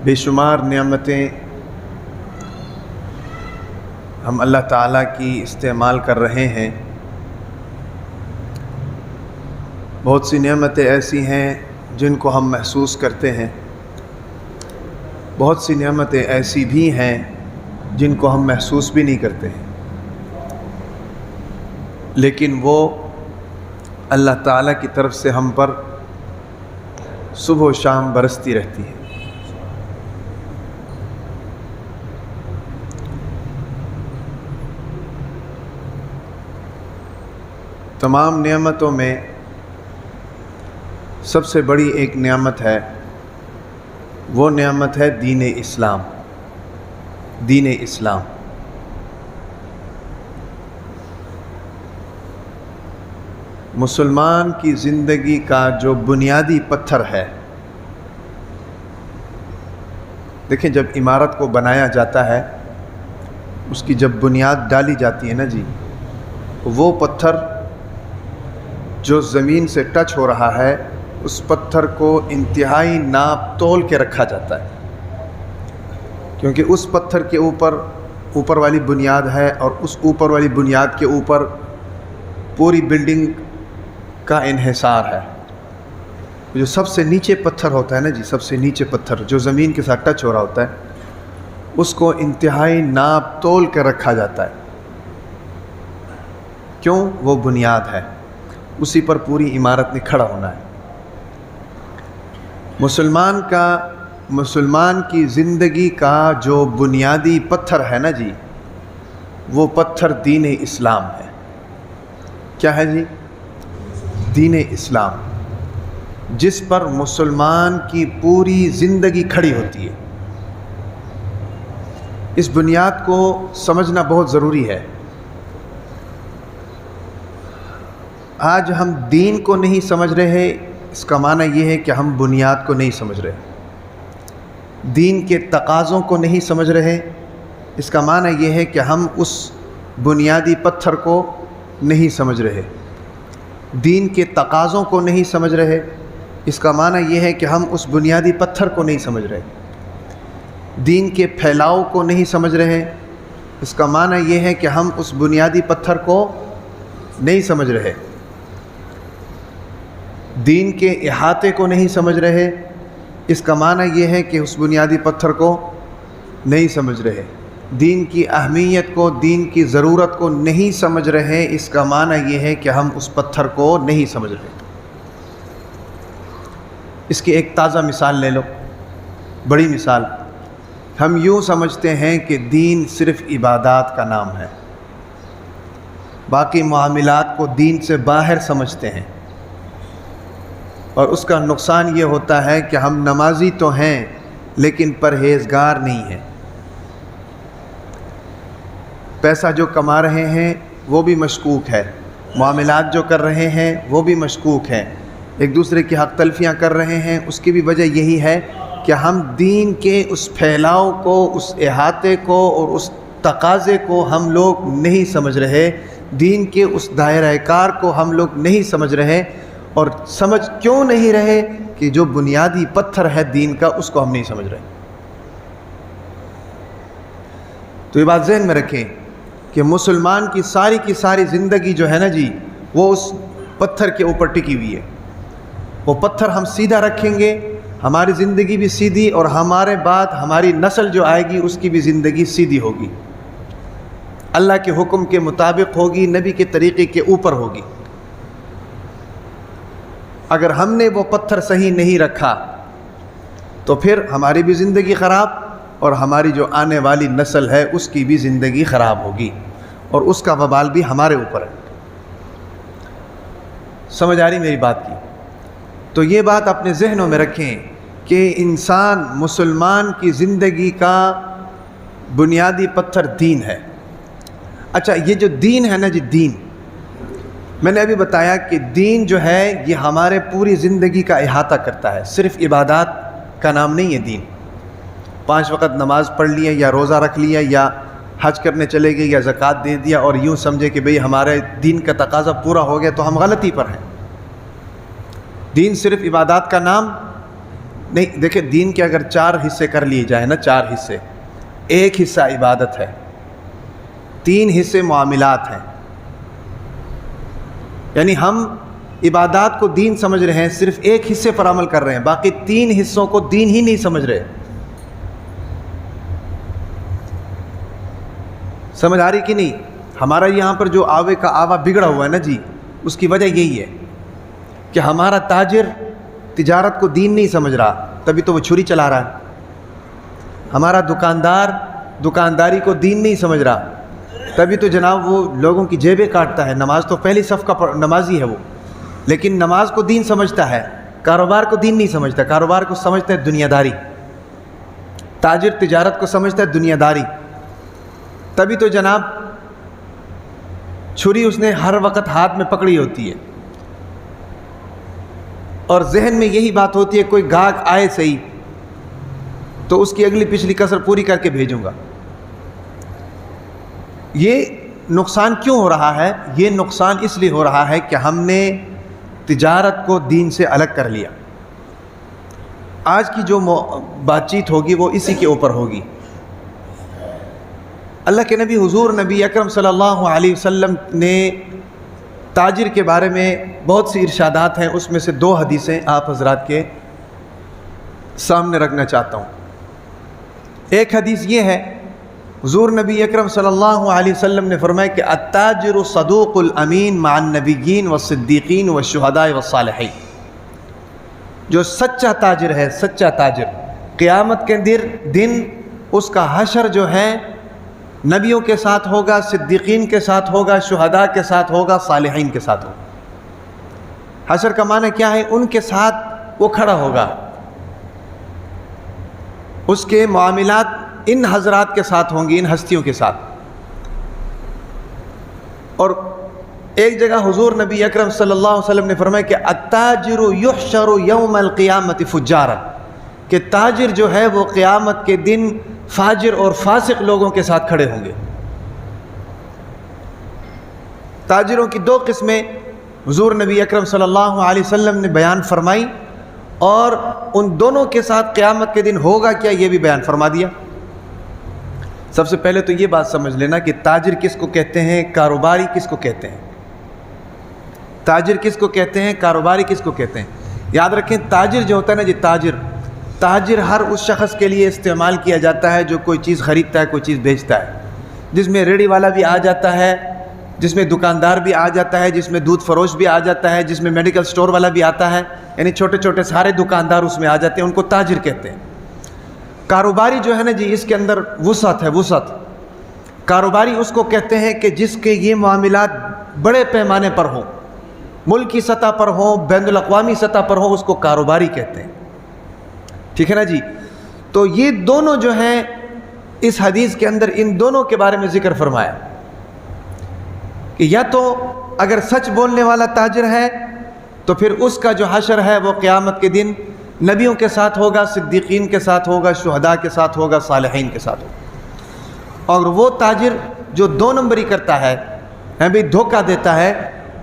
بے شمار نعمتیں ہم اللہ تعالیٰ کی استعمال کر رہے ہیں۔ بہت سی نعمتیں ایسی ہیں جن کو ہم محسوس کرتے ہیں، بہت سی نعمتیں ایسی بھی ہیں جن کو ہم محسوس بھی نہیں کرتے ہیں، لیکن وہ اللہ تعالیٰ کی طرف سے ہم پر صبح و شام برستی رہتی ہے۔ تمام نعمتوں میں سب سے بڑی ایک نعمت ہے، وہ نعمت ہے دین اسلام۔ دین اسلام مسلمان کی زندگی کا جو بنیادی پتھر ہے۔ دیکھیں، جب عمارت کو بنایا جاتا ہے، اس کی جب بنیاد ڈالی جاتی ہے نا جی، وہ پتھر جو زمین سے ٹچ ہو رہا ہے، اس پتھر کو انتہائی ناپ تول کے رکھا جاتا ہے، کیونکہ اس پتھر کے اوپر والی بنیاد ہے، اور اس اوپر والی بنیاد کے اوپر پوری بلڈنگ کا انحصار ہے۔ جو سب سے نیچے پتھر ہوتا ہے نا جی، سب سے نیچے پتھر جو زمین کے ساتھ ٹچ ہو رہا ہوتا ہے، اس کو انتہائی ناپ تول کے رکھا جاتا ہے۔ کیوں؟ وہ بنیاد ہے، اسی پر پوری عمارت نے کھڑا ہونا ہے۔ مسلمان کی زندگی کا جو بنیادی پتھر ہے نا جی، وہ پتھر دین اسلام ہے۔ کیا ہے جی؟ دین اسلام، جس پر مسلمان کی پوری زندگی کھڑی ہوتی ہے۔ اس بنیاد کو سمجھنا بہت ضروری ہے۔ آج ہم دین کو نہیں سمجھ رہے، اس کا معنی یہ ہے کہ ہم بنیاد کو نہیں سمجھ رہے۔ دین کے تقاضوں کو نہیں سمجھ رہے، اس کا معنی یہ ہے کہ ہم اس بنیادی پتھر کو نہیں سمجھ رہے۔ دین کے تقاضوں کو نہیں سمجھ رہے، اس کا معنی یہ ہے کہ ہم اس بنیادی پتھر کو نہیں سمجھ رہے۔ دین کے پھیلاؤ کو نہیں سمجھ رہے، اس کا معنی یہ ہے کہ ہم اس بنیادی پتھر کو نہیں سمجھ رہے۔ دین کے احاطے کو نہیں سمجھ رہے، اس کا معنی یہ ہے کہ اس بنیادی پتھر کو نہیں سمجھ رہے۔ دین کی اہمیت کو، دین کی ضرورت کو نہیں سمجھ رہے، اس کا معنی یہ ہے کہ ہم اس پتھر کو نہیں سمجھ رہے۔ اس کی ایک تازہ مثال لے لو، بڑی مثال۔ ہم یوں سمجھتے ہیں کہ دین صرف عبادات کا نام ہے، باقی معاملات کو دین سے باہر سمجھتے ہیں، اور اس کا نقصان یہ ہوتا ہے کہ ہم نمازی تو ہیں لیکن پرہیزگار نہیں ہیں۔ پیسہ جو کما رہے ہیں وہ بھی مشکوک ہے، معاملات جو کر رہے ہیں وہ بھی مشکوک ہیں، ایک دوسرے کی حق تلفیاں کر رہے ہیں۔ اس کی بھی وجہ یہی ہے کہ ہم دین کے اس پھیلاؤ کو، اس احاطے کو اور اس تقاضے کو ہم لوگ نہیں سمجھ رہے، دین کے اس دائرہ کار کو ہم لوگ نہیں سمجھ رہے۔ اور سمجھ کیوں نہیں رہے؟ کہ جو بنیادی پتھر ہے دین کا، اس کو ہم نہیں سمجھ رہے۔ تو یہ بات ذہن میں رکھیں کہ مسلمان کی ساری زندگی جو ہے نا جی، وہ اس پتھر کے اوپر ٹکی ہوئی ہے۔ وہ پتھر ہم سیدھا رکھیں گے، ہماری زندگی بھی سیدھی، اور ہمارے بعد ہماری نسل جو آئے گی اس کی بھی زندگی سیدھی ہوگی، اللہ کے حکم کے مطابق ہوگی، نبی کے طریقے کے اوپر ہوگی۔ اگر ہم نے وہ پتھر صحیح نہیں رکھا تو پھر ہماری بھی زندگی خراب، اور ہماری جو آنے والی نسل ہے اس کی بھی زندگی خراب ہوگی، اور اس کا وبال بھی ہمارے اوپر ہے۔ سمجھ آ رہی میری بات کی؟ تو یہ بات اپنے ذہنوں میں رکھیں کہ انسان مسلمان کی زندگی کا بنیادی پتھر دین ہے۔ اچھا، یہ جو دین ہے نا جی، دین میں نے ابھی بتایا کہ دین جو ہے یہ ہمارے پوری زندگی کا احاطہ کرتا ہے، صرف عبادات کا نام نہیں ہے دین۔ 5 وقت نماز پڑھ لیا، یا روزہ رکھ لیا، یا حج کرنے چلے گئے، یا زکوٰۃ دے دیا، اور یوں سمجھے کہ بھئی ہمارے دین کا تقاضا پورا ہو گیا، تو ہم غلطی پر ہیں۔ دین صرف عبادات کا نام نہیں دیکھیں، دین کے اگر 4 حصے کر لیے جائیں نا، 4 حصے، 1 حصہ عبادت ہے، 3 حصے معاملات ہیں. یعنی ہم عبادات کو دین سمجھ رہے ہیں، صرف 1 حصے پر عمل کر رہے ہیں، باقی 3 حصوں کو دین ہی نہیں سمجھ رہے. سمجھ آ رہی کہ نہیں؟ ہمارا یہاں پر جو آوے کا آوا بگڑا ہوا ہے نا جی، اس کی وجہ یہی ہے کہ ہمارا تاجر تجارت کو دین نہیں سمجھ رہا، تبھی تو وہ چھری چلا رہا ہے. ہمارا دکاندار دکانداری کو دین نہیں سمجھ رہا، تبھی تو جناب وہ لوگوں کی جیبیں کاٹتا ہے. نماز تو پہلی صف کا نمازی ہے وہ، لیکن نماز کو دین سمجھتا ہے، کاروبار کو دین نہیں سمجھتا. کاروبار کو سمجھتا ہے دنیا داری، تاجر تجارت کو سمجھتا ہے دنیا داری. تبھی تو جناب چھری اس نے ہر وقت ہاتھ میں پکڑی ہوتی ہے، اور ذہن میں یہی بات ہوتی ہے کوئی گاہک آئے صحیح تو اس کی اگلی پچھلی کسر پوری کر کے بھیجوں گا. یہ نقصان کیوں ہو رہا ہے؟ یہ نقصان اس لیے ہو رہا ہے کہ ہم نے تجارت کو دین سے الگ کر لیا. آج کی جو بات چیت ہوگی وہ اسی کے اوپر ہوگی. اللہ کے نبی حضور نبی اکرم صلی اللہ علیہ وسلم نے تاجر کے بارے میں بہت سی ارشادات ہیں، اس میں سے 2 حدیثیں آپ حضرات کے سامنے رکھنا چاہتا ہوں. ایک حدیث یہ ہے، حضور نبی اکرم صلی اللہ علیہ وسلم نے فرمایا کہ التاجر صدوق الامین مع النبیین والصدیقین والشہداء والصالحین. جو سچا تاجر ہے، سچا تاجر، قیامت کے دن اس کا حشر جو ہے نبیوں کے ساتھ ہوگا، صدیقین کے ساتھ ہوگا، شہداء کے ساتھ ہوگا، صالحین کے ساتھ ہوگا. حشر کا معنی کیا ہے؟ ان کے ساتھ وہ کھڑا ہوگا، اس کے معاملات ان حضرات کے ساتھ ہوں گے، ان ہستیوں کے ساتھ. اور ایک جگہ حضور نبی اکرم صلی اللہ علیہ وسلم نے فرمایا کہ التاجر یحشر یوم القیامت فجارا، کہ تاجر جو ہے وہ قیامت کے دن فاجر اور فاسق لوگوں کے ساتھ کھڑے ہوں گے. تاجروں کی 2 قسمیں حضور نبی اکرم صلی اللہ علیہ وسلم نے بیان فرمائی، اور ان دونوں کے ساتھ قیامت کے دن ہوگا کیا یہ بھی بیان فرما دیا. سب سے پہلے تو یہ بات سمجھ لینا کہ تاجر کس کو کہتے ہیں، کاروباری کس کو کہتے ہیں. تاجر کس کو کہتے ہیں، کاروباری کس کو کہتے ہیں. یاد رکھیں، تاجر جو ہوتا ہے نا جی، تاجر ہر اس شخص کے لیے استعمال کیا جاتا ہے جو کوئی چیز خریدتا ہے، کوئی چیز بیچتا ہے، جس میں ریڑھی والا بھی آ جاتا ہے، جس میں دکاندار بھی آ جاتا ہے، جس میں دودھ فروش بھی آ جاتا ہے، جس میں میڈیکل سٹور والا بھی آتا ہے. یعنی چھوٹے چھوٹے سارے دکاندار اس میں آ جاتے ہیں، ان کو تاجر کہتے ہیں. کاروباری جو ہے نا جی، اس کے اندر وسعت ہے، وسعت. کاروباری اس کو کہتے ہیں کہ جس کے یہ معاملات بڑے پیمانے پر ہوں، ملکی سطح پر ہوں، بین الاقوامی سطح پر ہوں، اس کو کاروباری کہتے ہیں. ٹھیک ہے نا جی. تو یہ دونوں جو ہیں اس حدیث کے اندر ان دونوں کے بارے میں ذکر فرمایا کہ یا تو اگر سچ بولنے والا تاجر ہے تو پھر اس کا جو حشر ہے وہ قیامت کے دن نبیوں کے ساتھ ہوگا، صدیقین کے ساتھ ہوگا، شہداء کے ساتھ ہوگا، صالحین کے ساتھ ہوگا. اور وہ تاجر جو 2 نمبری کرتا ہے، بھی دھوکہ دیتا ہے،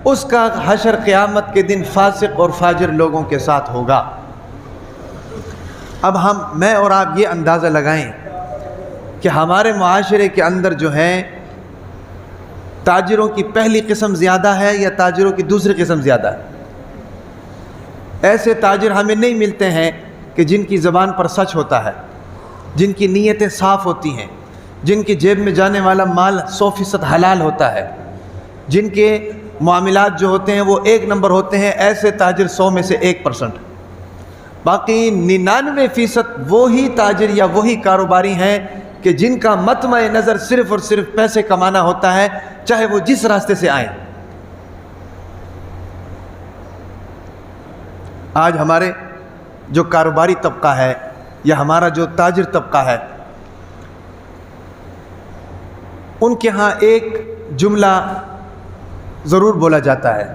اس کا حشر قیامت کے دن فاسق اور فاجر لوگوں کے ساتھ ہوگا. اب میں اور آپ یہ اندازہ لگائیں کہ ہمارے معاشرے کے اندر جو ہیں تاجروں کی پہلی قسم زیادہ ہے یا تاجروں کی دوسری قسم زیادہ ہے. ایسے تاجر ہمیں نہیں ملتے ہیں کہ جن کی زبان پر سچ ہوتا ہے، جن کی نیتیں صاف ہوتی ہیں، جن کی جیب میں جانے والا مال 100% حلال ہوتا ہے، جن کے معاملات جو ہوتے ہیں وہ 1 نمبر ہوتے ہیں. ایسے تاجر 100 میں سے 1%. باقی 99% وہی تاجر یا وہی کاروباری ہیں کہ جن کا مطمع نظر صرف اور صرف پیسے کمانا ہوتا ہے، چاہے وہ جس راستے سے آئیں. آج ہمارے جو کاروباری طبقہ ہے یا ہمارا جو تاجر طبقہ ہے، ان کے ہاں ایک جملہ ضرور بولا جاتا ہے،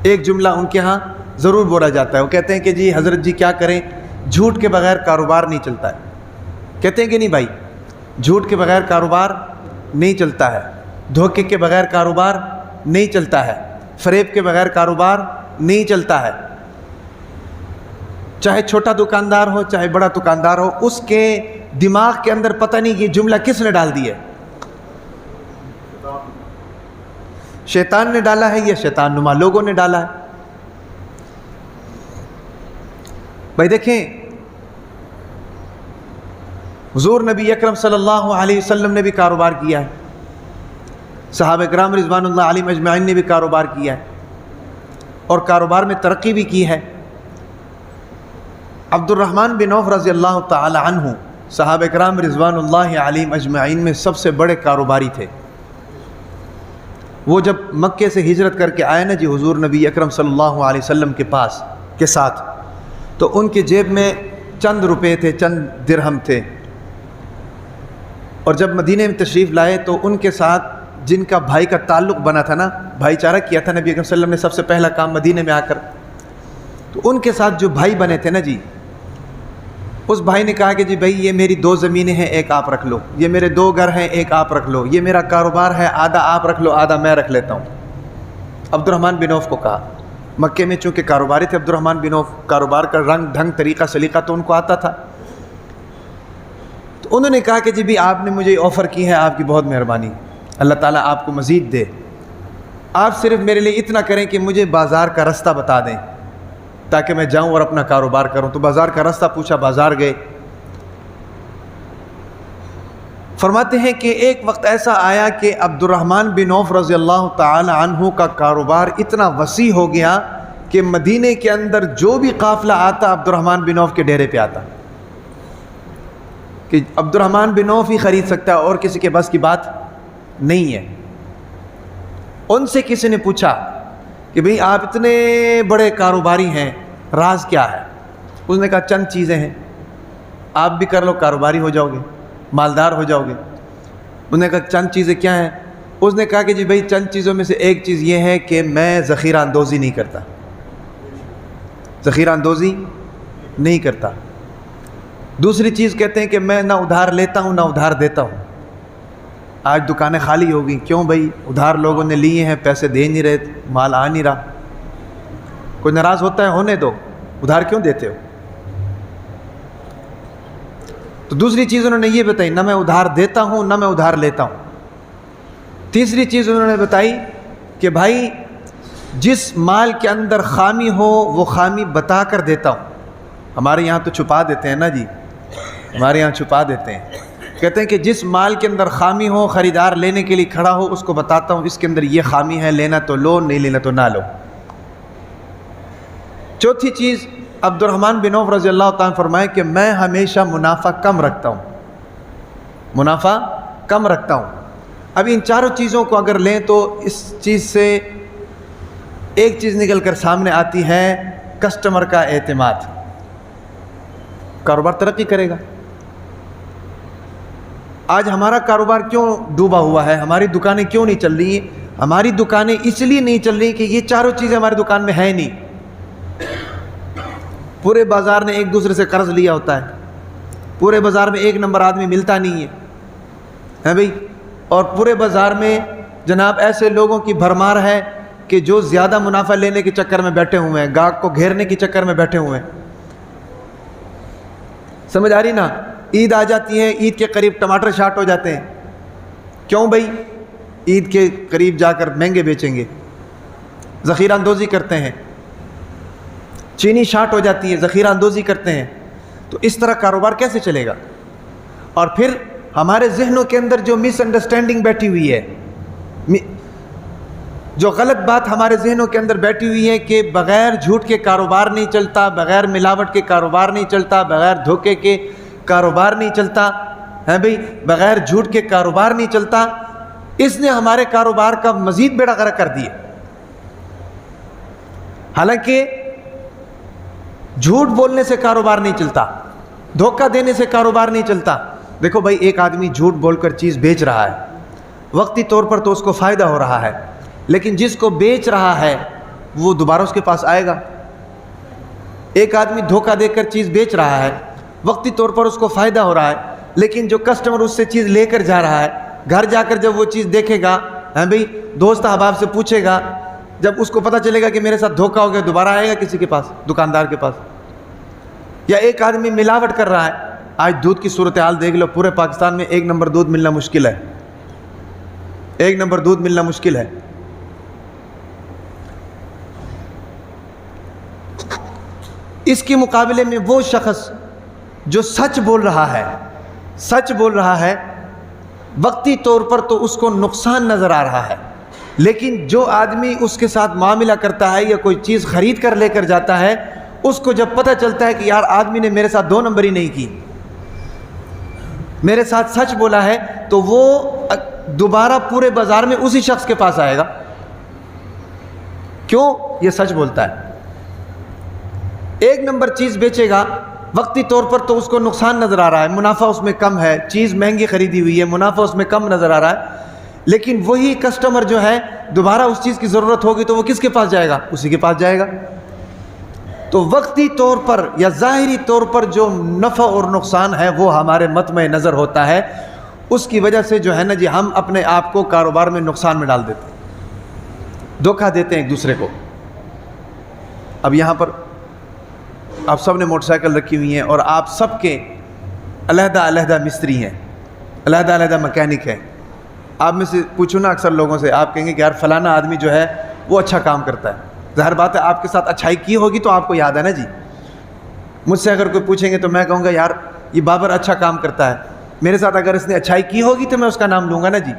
ایک جملہ ان کے ہاں ضرور بولا جاتا ہے. وہ کہتے ہیں کہ جی حضرت جی کیا کریں، جھوٹ کے بغیر کاروبار نہیں چلتا ہے. کہتے ہیں کہ نہیں بھائی، جھوٹ کے بغیر کاروبار نہیں چلتا ہے، دھوکے کے بغیر کاروبار نہیں چلتا ہے، فریب کے بغیر کاروبار نہیں چلتا ہے. چاہے چھوٹا دکاندار ہو چاہے بڑا دکاندار ہو، اس کے دماغ کے اندر پتہ نہیں یہ جملہ کس نے ڈال دی ہے، شیطان نے ڈالا ہے یا شیطان نما لوگوں نے ڈالا ہے؟ بھائی دیکھیں، حضور نبی اکرم صلی اللہ علیہ وسلم نے بھی کاروبار کیا ہے، صحابہ کرام رضوان اللہ علیہم اجمعین نے بھی کاروبار کیا ہے اور کاروبار میں ترقی بھی کی ہے۔ عبد الرحمن بن عوف رضی اللہ تعالی عنہ صحابہ کرام رضوان اللہ علیہم اجمعین میں سب سے بڑے کاروباری تھے۔ وہ جب مکے سے ہجرت کر کے آئے نا جی حضور نبی اکرم صلی اللہ علیہ وسلم کے پاس کے ساتھ، تو ان کی جیب میں چند روپے تھے، چند درہم تھے، اور جب مدینے میں تشریف لائے تو ان کے ساتھ جن کا بھائی کا تعلق بنا تھا نا، بھائی چارہ کیا تھا نبی اکرم صلی اللہ علیہ وسلم نے سب سے پہلا کام مدینے میں آ کر، تو ان کے ساتھ جو بھائی بنے تھے نا جی، اس بھائی نے کہا کہ جی بھائی یہ میری 2 زمینیں ہیں، ایک آپ رکھ لو، یہ میرے 2 گھر ہیں، ایک آپ رکھ لو، یہ میرا کاروبار ہے، آدھا آپ رکھ لو آدھا میں رکھ لیتا ہوں۔ عبد الرحمن بن عوف کو کہا، مکے میں چونکہ کاروباری تھے عبد الرحمن بن عوف، کاروبار کا رنگ ڈھنگ طریقہ سلیقہ تو ان کو آتا تھا، تو انہوں نے کہا کہ جی بھی آپ نے مجھے آفر کی ہے، آپ کی بہت مہربانی، اللہ تعالیٰ آپ کو مزید دے، آپ صرف میرے لیے اتنا کریں کہ مجھے بازار کا رستہ بتا دیں تاکہ میں جاؤں اور اپنا کاروبار کروں۔ تو بازار کا رستہ پوچھا، بازار گئے۔ فرماتے ہیں کہ ایک وقت ایسا آیا کہ عبد الرحمن بن عوف رضی اللہ تعالی عنہ کا کاروبار اتنا وسیع ہو گیا کہ مدینے کے اندر جو بھی قافلہ آتا عبد الرحمن بن عوف کے ڈیرے پہ آتا، کہ عبد الرحمن بن عوف ہی خرید سکتا ہے اور کسی کے بس کی بات نہیں ہے۔ ان سے کسی نے پوچھا کہ بھئی آپ اتنے بڑے کاروباری ہیں، راز کیا ہے؟ اس نے کہا چند چیزیں ہیں، آپ بھی کر لو کاروباری ہو جاؤ گے، مالدار ہو جاؤ گے۔ اس نے کہا چند چیزیں کیا ہیں؟ اس نے کہا کہ جی بھئی چند چیزوں میں سے ایک چیز یہ ہے کہ میں ذخیرہ اندوزی نہیں کرتا، ذخیرہ اندوزی نہیں کرتا۔ دوسری چیز کہتے ہیں کہ میں نہ ادھار لیتا ہوں نہ ادھار دیتا ہوں۔ آج دکانیں خالی ہو گئیں، کیوں بھئی؟ ادھار لوگوں نے لیے ہیں، پیسے دے نہیں رہے، مال آ نہیں رہا۔ کوئی ناراض ہوتا ہے ہونے دو، ادھار کیوں دیتے ہو؟ تو دوسری چیز انہوں نے یہ بتائی، نہ میں ادھار دیتا ہوں نہ میں ادھار لیتا ہوں۔ تیسری چیز انہوں نے بتائی کہ بھائی جس مال کے اندر خامی ہو وہ خامی بتا کر دیتا ہوں۔ ہمارے یہاں تو چھپا دیتے ہیں نا جی، ہمارے یہاں چھپا دیتے ہیں، کہتے ہیں کہ جس مال کے اندر خامی ہو، خریدار لینے کے لیے کھڑا ہو، اس کو بتاتا ہوں اس کے اندر یہ خامی ہے، لینا تو لو نہیں لینا تو نہ لو۔ چوتھی چیز عبد الرحمن بن عوف رضی اللہ تعالیٰ فرمائے کہ میں ہمیشہ منافع کم رکھتا ہوں، منافع کم رکھتا ہوں۔ اب ان چاروں چیزوں کو اگر لیں تو اس چیز سے ایک چیز نکل کر سامنے آتی ہے، کسٹمر کا اعتماد، کاروبار ترقی کرے گا۔ آج ہمارا کاروبار کیوں ڈوبا ہوا ہے؟ ہماری دکانیں کیوں نہیں چل رہی ہیں؟ ہماری دکانیں اس لیے نہیں چل رہی کہ یہ چاروں چیزیں ہماری دکان میں ہیں نہیں۔ پورے بازار نے ایک دوسرے سے قرض لیا ہوتا ہے، پورے بازار میں ایک نمبر آدمی ملتا نہیں ہے بھئی، اور پورے بازار میں جناب ایسے لوگوں کی بھرمار ہے کہ جو زیادہ منافع لینے کے چکر میں بیٹھے ہوئے ہیں، گاہک کو گھیرنے کے چکر میں بیٹھے ہوئے ہیں۔ سمجھ آ رہی نا؟ عید آ جاتی ہے، عید کے قریب ٹماٹر شارٹ ہو جاتے ہیں، کیوں بھئی؟ عید کے قریب جا کر مہنگے بیچیں گے، ذخیرہ اندوزی کرتے ہیں۔ چینی شارٹ ہو جاتی ہے، ذخیرہ اندوزی کرتے ہیں۔ تو اس طرح کاروبار کیسے چلے گا؟ اور پھر ہمارے ذہنوں کے اندر جو مس انڈرسٹینڈنگ بیٹھی ہوئی ہے، جو غلط بات ہمارے ذہنوں کے اندر بیٹھی ہوئی ہے کہ بغیر جھوٹ کے کاروبار نہیں چلتا، بغیر ملاوٹ کے کاروبار نہیں چلتا، بغیر دھوکے کے کاروبار نہیں چلتا ہے بھئی، بغیر جھوٹ کے کاروبار نہیں چلتا، اس نے ہمارے کاروبار کا مزید بیڑا غرق کر دیا۔ حالانکہ جھوٹ بولنے سے کاروبار نہیں چلتا، دھوکہ دینے سے کاروبار نہیں چلتا۔ دیکھو بھائی، ایک آدمی جھوٹ بول کر چیز بیچ رہا ہے، وقتی طور پر تو اس کو فائدہ ہو رہا ہے، لیکن جس کو بیچ رہا ہے وہ دوبارہ اس کے پاس آئے گا۔ ایک آدمی دھوکہ دے کر چیز بیچ رہا ہے، وقتی طور پر اس کو فائدہ ہو رہا ہے، لیکن جو کسٹمر اس سے چیز لے کر جا رہا ہے، گھر جا کر جب وہ چیز دیکھے گا، بھئی دوست احباب سے پوچھے گا، جب اس کو پتہ چلے گا کہ میرے ساتھ دھوکہ ہو گیا، دوبارہ آئے گا کسی کے پاس، دکاندار کے پاس۔ یا ایک آدمی ملاوٹ کر رہا ہے. آج دودھ کی صورتحال دیکھ لو، پورے پاکستان میں 1 نمبر دودھ ملنا مشکل ہے، 1 نمبر دودھ ملنا مشکل ہے. اس کے مقابلے میں وہ شخص جو سچ بول رہا ہے وقتی طور پر تو اس کو نقصان نظر آ رہا ہے، لیکن جو آدمی اس کے ساتھ معاملہ کرتا ہے یا کوئی چیز خرید کر لے کر جاتا ہے، اس کو جب پتہ چلتا ہے کہ یار آدمی نے میرے ساتھ 2 نمبری نہیں کی، میرے ساتھ سچ بولا ہے، تو وہ دوبارہ پورے بازار میں اسی شخص کے پاس آئے گا. کیوں؟ یہ سچ بولتا ہے. 1 نمبر چیز بیچے گا، وقتی طور پر تو اس کو نقصان نظر آ رہا ہے، منافع اس میں کم ہے، چیز مہنگی خریدی ہوئی ہے، منافع اس میں کم نظر آ رہا ہے، لیکن وہی کسٹمر جو ہے دوبارہ اس چیز کی ضرورت ہوگی تو وہ کس کے پاس جائے گا؟ اسی کے پاس جائے گا. تو وقتی طور پر یا ظاہری طور پر جو نفع اور نقصان ہے وہ ہمارے مطمع نظر ہوتا ہے، اس کی وجہ سے جو ہے نا جی ہم اپنے آپ کو کاروبار میں نقصان میں ڈال دیتے ہیں، دھوکہ دیتے ہیں ایک دوسرے کو. اب یہاں پر آپ سب نے موٹر سائیکل رکھی ہوئی ہیں اور آپ سب کے علیحدہ علیحدہ مستری ہیں، علیحدہ علیحدہ مکینک ہیں. آپ میں سے پوچھو نا اکثر لوگوں سے، آپ کہیں گے کہ یار فلانا آدمی جو ہے وہ اچھا کام کرتا ہے. ظاہر بات ہے آپ کے ساتھ اچھائی کی ہوگی تو آپ کو یاد ہے نا جی. مجھ سے اگر کوئی پوچھیں گے تو میں کہوں گا یار یہ بابر اچھا کام کرتا ہے، میرے ساتھ اگر اس نے اچھائی کی ہوگی تو میں اس کا نام لوں گا نا جی.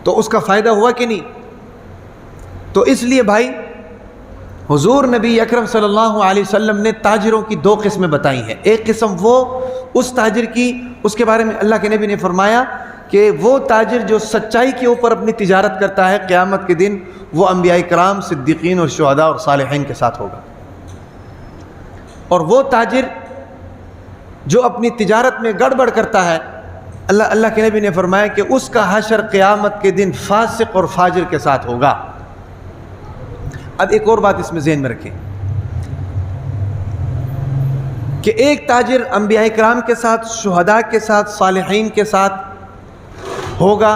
تو اس کا فائدہ ہوا کہ نہیں؟ تو اس لیے بھائی حضور نبی اکرم صلی اللہ علیہ وسلم نے تاجروں کی 2 قسمیں بتائی ہیں. ایک قسم وہ اس تاجر کی، اس کے بارے میں اللہ کے نبی نے فرمایا کہ وہ تاجر جو سچائی کے اوپر اپنی تجارت کرتا ہے قیامت کے دن وہ انبیاء کرام، صدیقین اور شہداء اور صالحین کے ساتھ ہوگا. اور وہ تاجر جو اپنی تجارت میں گڑبڑ کرتا ہے، اللہ کے نبی نے فرمایا کہ اس کا حشر قیامت کے دن فاسق اور فاجر کے ساتھ ہوگا. اب ایک اور بات اس میں ذہن میں رکھیں کہ ایک تاجر انبیاء کرام کے ساتھ، شہداء کے ساتھ، صالحین کے ساتھ ہوگا،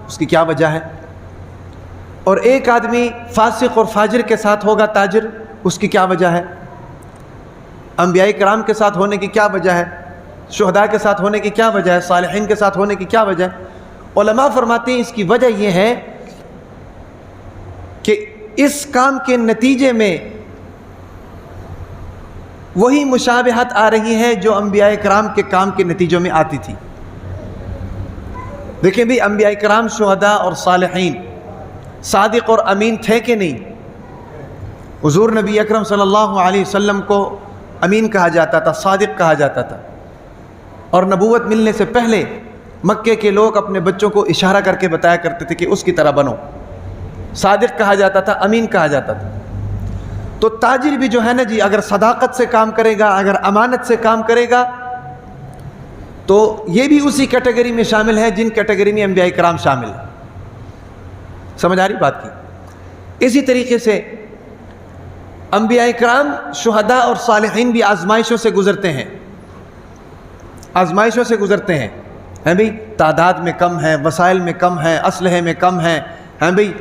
اس کی کیا وجہ ہے؟ اور ایک آدمی فاسق اور فاجر کے ساتھ ہوگا تاجر، اس کی کیا وجہ ہے؟ انبیاء کرام کے ساتھ ہونے کی کیا وجہ ہے؟ شہداء کے ساتھ ہونے کی کیا وجہ ہے؟ صالحین کے ساتھ ہونے کی کیا وجہ ہے؟ علماء فرماتے ہیں اس کی وجہ یہ ہے کہ اس کام کے نتیجے میں وہی مشابہت آ رہی ہے جو انبیاء کرام کے کام کے نتیجوں میں آتی تھی. دیکھیں بھی انبیاء کرام، شہداء اور صالحین صادق اور امین تھے کہ نہیں؟ حضور نبی اکرم صلی اللہ علیہ وسلم کو امین کہا جاتا تھا، صادق کہا جاتا تھا. اور نبوت ملنے سے پہلے مکے کے لوگ اپنے بچوں کو اشارہ کر کے بتایا کرتے تھے کہ اس کی طرح بنو. صادق کہا جاتا تھا، امین کہا جاتا تھا. تو تاجر بھی جو ہے نا جی اگر صداقت سے کام کرے گا، اگر امانت سے کام کرے گا تو یہ بھی اسی کیٹیگری میں شامل ہے جن کیٹیگری میں انبیاء کرام شامل ہیں. سمجھ آ رہی بات کی؟ اسی طریقے سے انبیاء کرام، شہداء اور صالحین بھی آزمائشوں سے گزرتے ہیں، آزمائشوں سے گزرتے ہیں. ہیں بھئی تعداد میں کم ہیں، وسائل میں کم ہیں، اسلحے میں کم ہیں، ہیں بھئی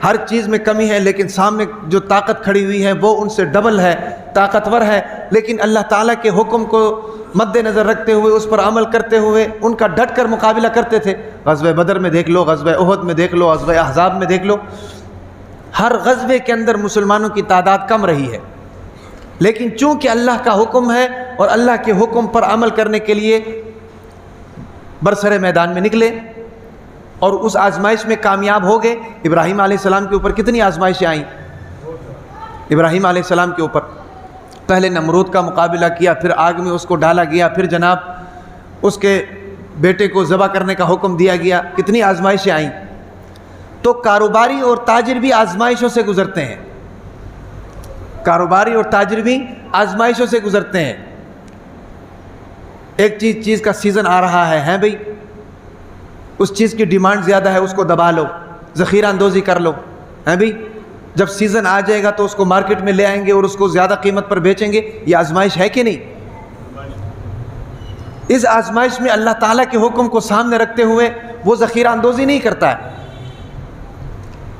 ہر چیز میں کمی ہے، لیکن سامنے جو طاقت کھڑی ہوئی ہے وہ ان سے ڈبل ہے، طاقتور ہے. لیکن اللہ تعالیٰ کے حکم کو مد نظر رکھتے ہوئے، اس پر عمل کرتے ہوئے ان کا ڈٹ کر مقابلہ کرتے تھے. غزوہ بدر میں دیکھ لو، غزوہ احد میں دیکھ لو، غزوہ احزاب میں دیکھ لو، ہر غزوے کے اندر مسلمانوں کی تعداد کم رہی ہے، لیکن چونکہ اللہ کا حکم ہے اور اللہ کے حکم پر عمل کرنے کے لیے برسر میدان میں نکلے اور اس آزمائش میں کامیاب ہو گئے. ابراہیم علیہ السلام کے اوپر کتنی آزمائشیں آئیں؟ ابراہیم علیہ السلام کے اوپر پہلے نمرود کا مقابلہ کیا، پھر آگ میں اس کو ڈالا گیا، پھر جناب اس کے بیٹے کو ذبح کرنے کا حکم دیا گیا. کتنی آزمائشیں آئیں. تو کاروباری اور تاجر بھی آزمائشوں سے گزرتے ہیں، کاروباری اور تاجر بھی آزمائشوں سے گزرتے ہیں. ایک چیز کا سیزن آ رہا ہے، ہیں بھئی اس چیز کی ڈیمانڈ زیادہ ہے، اس کو دبا لو، ذخیرہ اندوزی کر لو. ہیں بھئی جب سیزن آ جائے گا تو اس کو مارکیٹ میں لے آئیں گے اور اس کو زیادہ قیمت پر بیچیں گے. یہ آزمائش ہے کہ نہیں؟ اس آزمائش میں اللہ تعالیٰ کے حکم کو سامنے رکھتے ہوئے وہ ذخیرہ اندوزی نہیں کرتا ہے.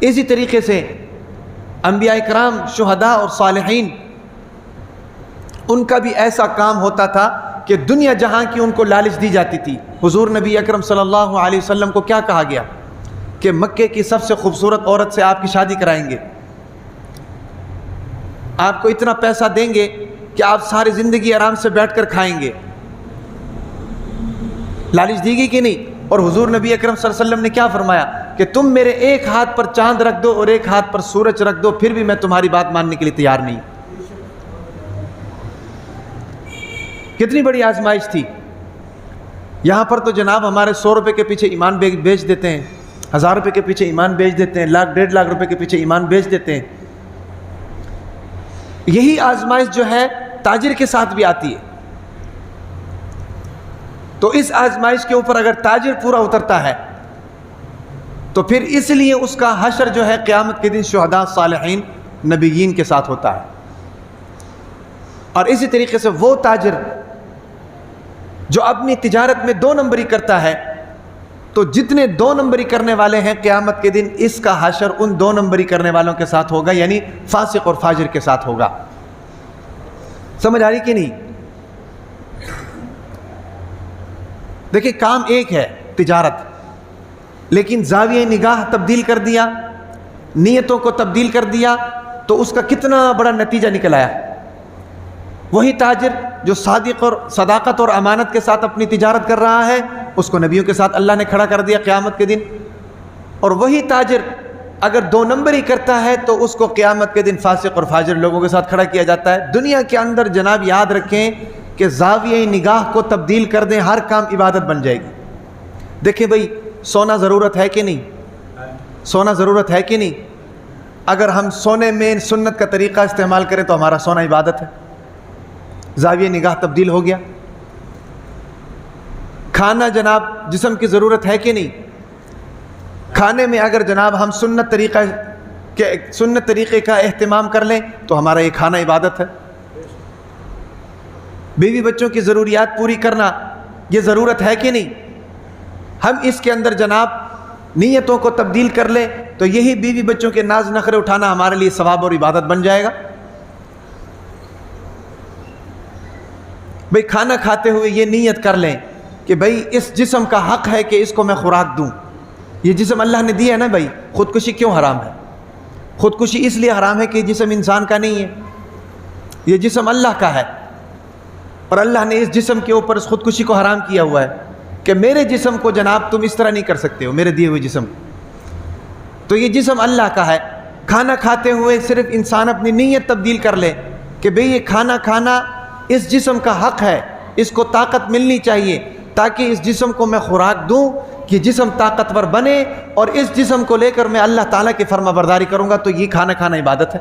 اسی طریقے سے انبیاء کرام، شہداء اور صالحین ان کا بھی ایسا کام ہوتا تھا کہ دنیا جہاں کی ان کو لالچ دی جاتی تھی۔ حضور نبی اکرم صلی اللہ علیہ وسلم کو کیا کہا گیا کہ مکے کی سب سے خوبصورت عورت سے آپ کی شادی کرائیں گے، آپ کو اتنا پیسہ دیں گے کہ آپ ساری زندگی آرام سے بیٹھ کر کھائیں گے۔ لالچ دی گئی کہ نہیں؟ اور حضور نبی اکرم صلی اللہ علیہ وسلم نے کیا فرمایا کہ تم میرے ایک ہاتھ پر چاند رکھ دو اور ایک ہاتھ پر سورج رکھ دو، پھر بھی میں تمہاری بات ماننے کے لیے تیار نہیں۔ کتنی بڑی آزمائش تھی۔ یہاں پر تو جناب ہمارے 100 روپے کے پیچھے ایمان بیچ دیتے ہیں، 1000 روپے کے پیچھے ایمان بیچ دیتے ہیں، 1,00,000 1,50,000 روپے کے پیچھے ایمان بیچ دیتے ہیں۔ یہی آزمائش جو ہے تاجر کے ساتھ بھی آتی ہے۔ تو اس آزمائش کے اوپر اگر تاجر پورا اترتا ہے تو پھر اس لیے اس کا حشر جو ہے قیامت کے دن شہداء، صالحین، نبیین کے ساتھ ہوتا ہے۔ اور اسی طریقے سے وہ تاجر جو اپنی تجارت میں 2 نمبری کرتا ہے، تو جتنے 2 نمبری کرنے والے ہیں قیامت کے دن اس کا حشر ان 2 نمبری کرنے والوں کے ساتھ ہوگا، یعنی فاسق اور فاجر کے ساتھ ہوگا۔ سمجھ آ رہی کہ نہیں؟ دیکھیں کام ایک ہے تجارت، لیکن زاویہ نگاہ تبدیل کر دیا، نیتوں کو تبدیل کر دیا، تو اس کا کتنا بڑا نتیجہ نکل آیا۔ وہی تاجر جو صادق اور صداقت اور امانت کے ساتھ اپنی تجارت کر رہا ہے، اس کو نبیوں کے ساتھ اللہ نے کھڑا کر دیا قیامت کے دن۔ اور وہی تاجر اگر 2 نمبری کرتا ہے تو اس کو قیامت کے دن فاسق اور فاجر لوگوں کے ساتھ کھڑا کیا جاتا ہے۔ دنیا کے اندر جناب یاد رکھیں کہ زاویہ نگاہ کو تبدیل کر دیں، ہر کام عبادت بن جائے گی۔ دیکھیں بھئی سونا ضرورت ہے کہ نہیں؟ سونا ضرورت ہے کہ نہیں؟ اگر ہم سونے میں سنت کا طریقہ استعمال کریں تو ہمارا سونا عبادت ہے، زاویہ نگاہ تبدیل ہو گیا۔ کھانا جناب جسم کی ضرورت ہے کہ نہیں؟ کھانے میں اگر جناب ہم سنت طریقے کا اہتمام کر لیں تو ہمارا یہ کھانا عبادت ہے۔ بیوی بچوں کی ضروریات پوری کرنا یہ ضرورت ہے کہ نہیں؟ ہم اس کے اندر جناب نیتوں کو تبدیل کر لیں تو یہی بیوی بچوں کے ناز نخرے اٹھانا ہمارے لیے ثواب اور عبادت بن جائے گا۔ بھئی کھانا کھاتے ہوئے یہ نیت کر لیں کہ بھئی اس جسم کا حق ہے کہ اس کو میں خوراک دوں، یہ جسم اللہ نے دیا ہے نا بھائی۔ خودکشی کیوں حرام ہے؟ خودکشی اس لیے حرام ہے کہ یہ جسم انسان کا نہیں ہے، یہ جسم اللہ کا ہے، اور اللہ نے اس جسم کے اوپر اس خودکشی کو حرام کیا ہوا ہے کہ میرے جسم کو جناب تم اس طرح نہیں کر سکتے ہو، میرے دیے ہوئے جسم۔ تو یہ جسم اللہ کا ہے۔ کھانا کھاتے ہوئے صرف انسان اپنی نیت تبدیل کر لے کہ بھئی یہ کھانا کھانا اس جسم کا حق ہے، اس کو طاقت ملنی چاہیے تاکہ اس جسم کو میں خوراک دوں، کہ جسم طاقتور بنے، اور اس جسم کو لے کر میں اللہ تعالیٰ کی فرما برداری کروں گا، تو یہ کھانا کھانا عبادت ہے۔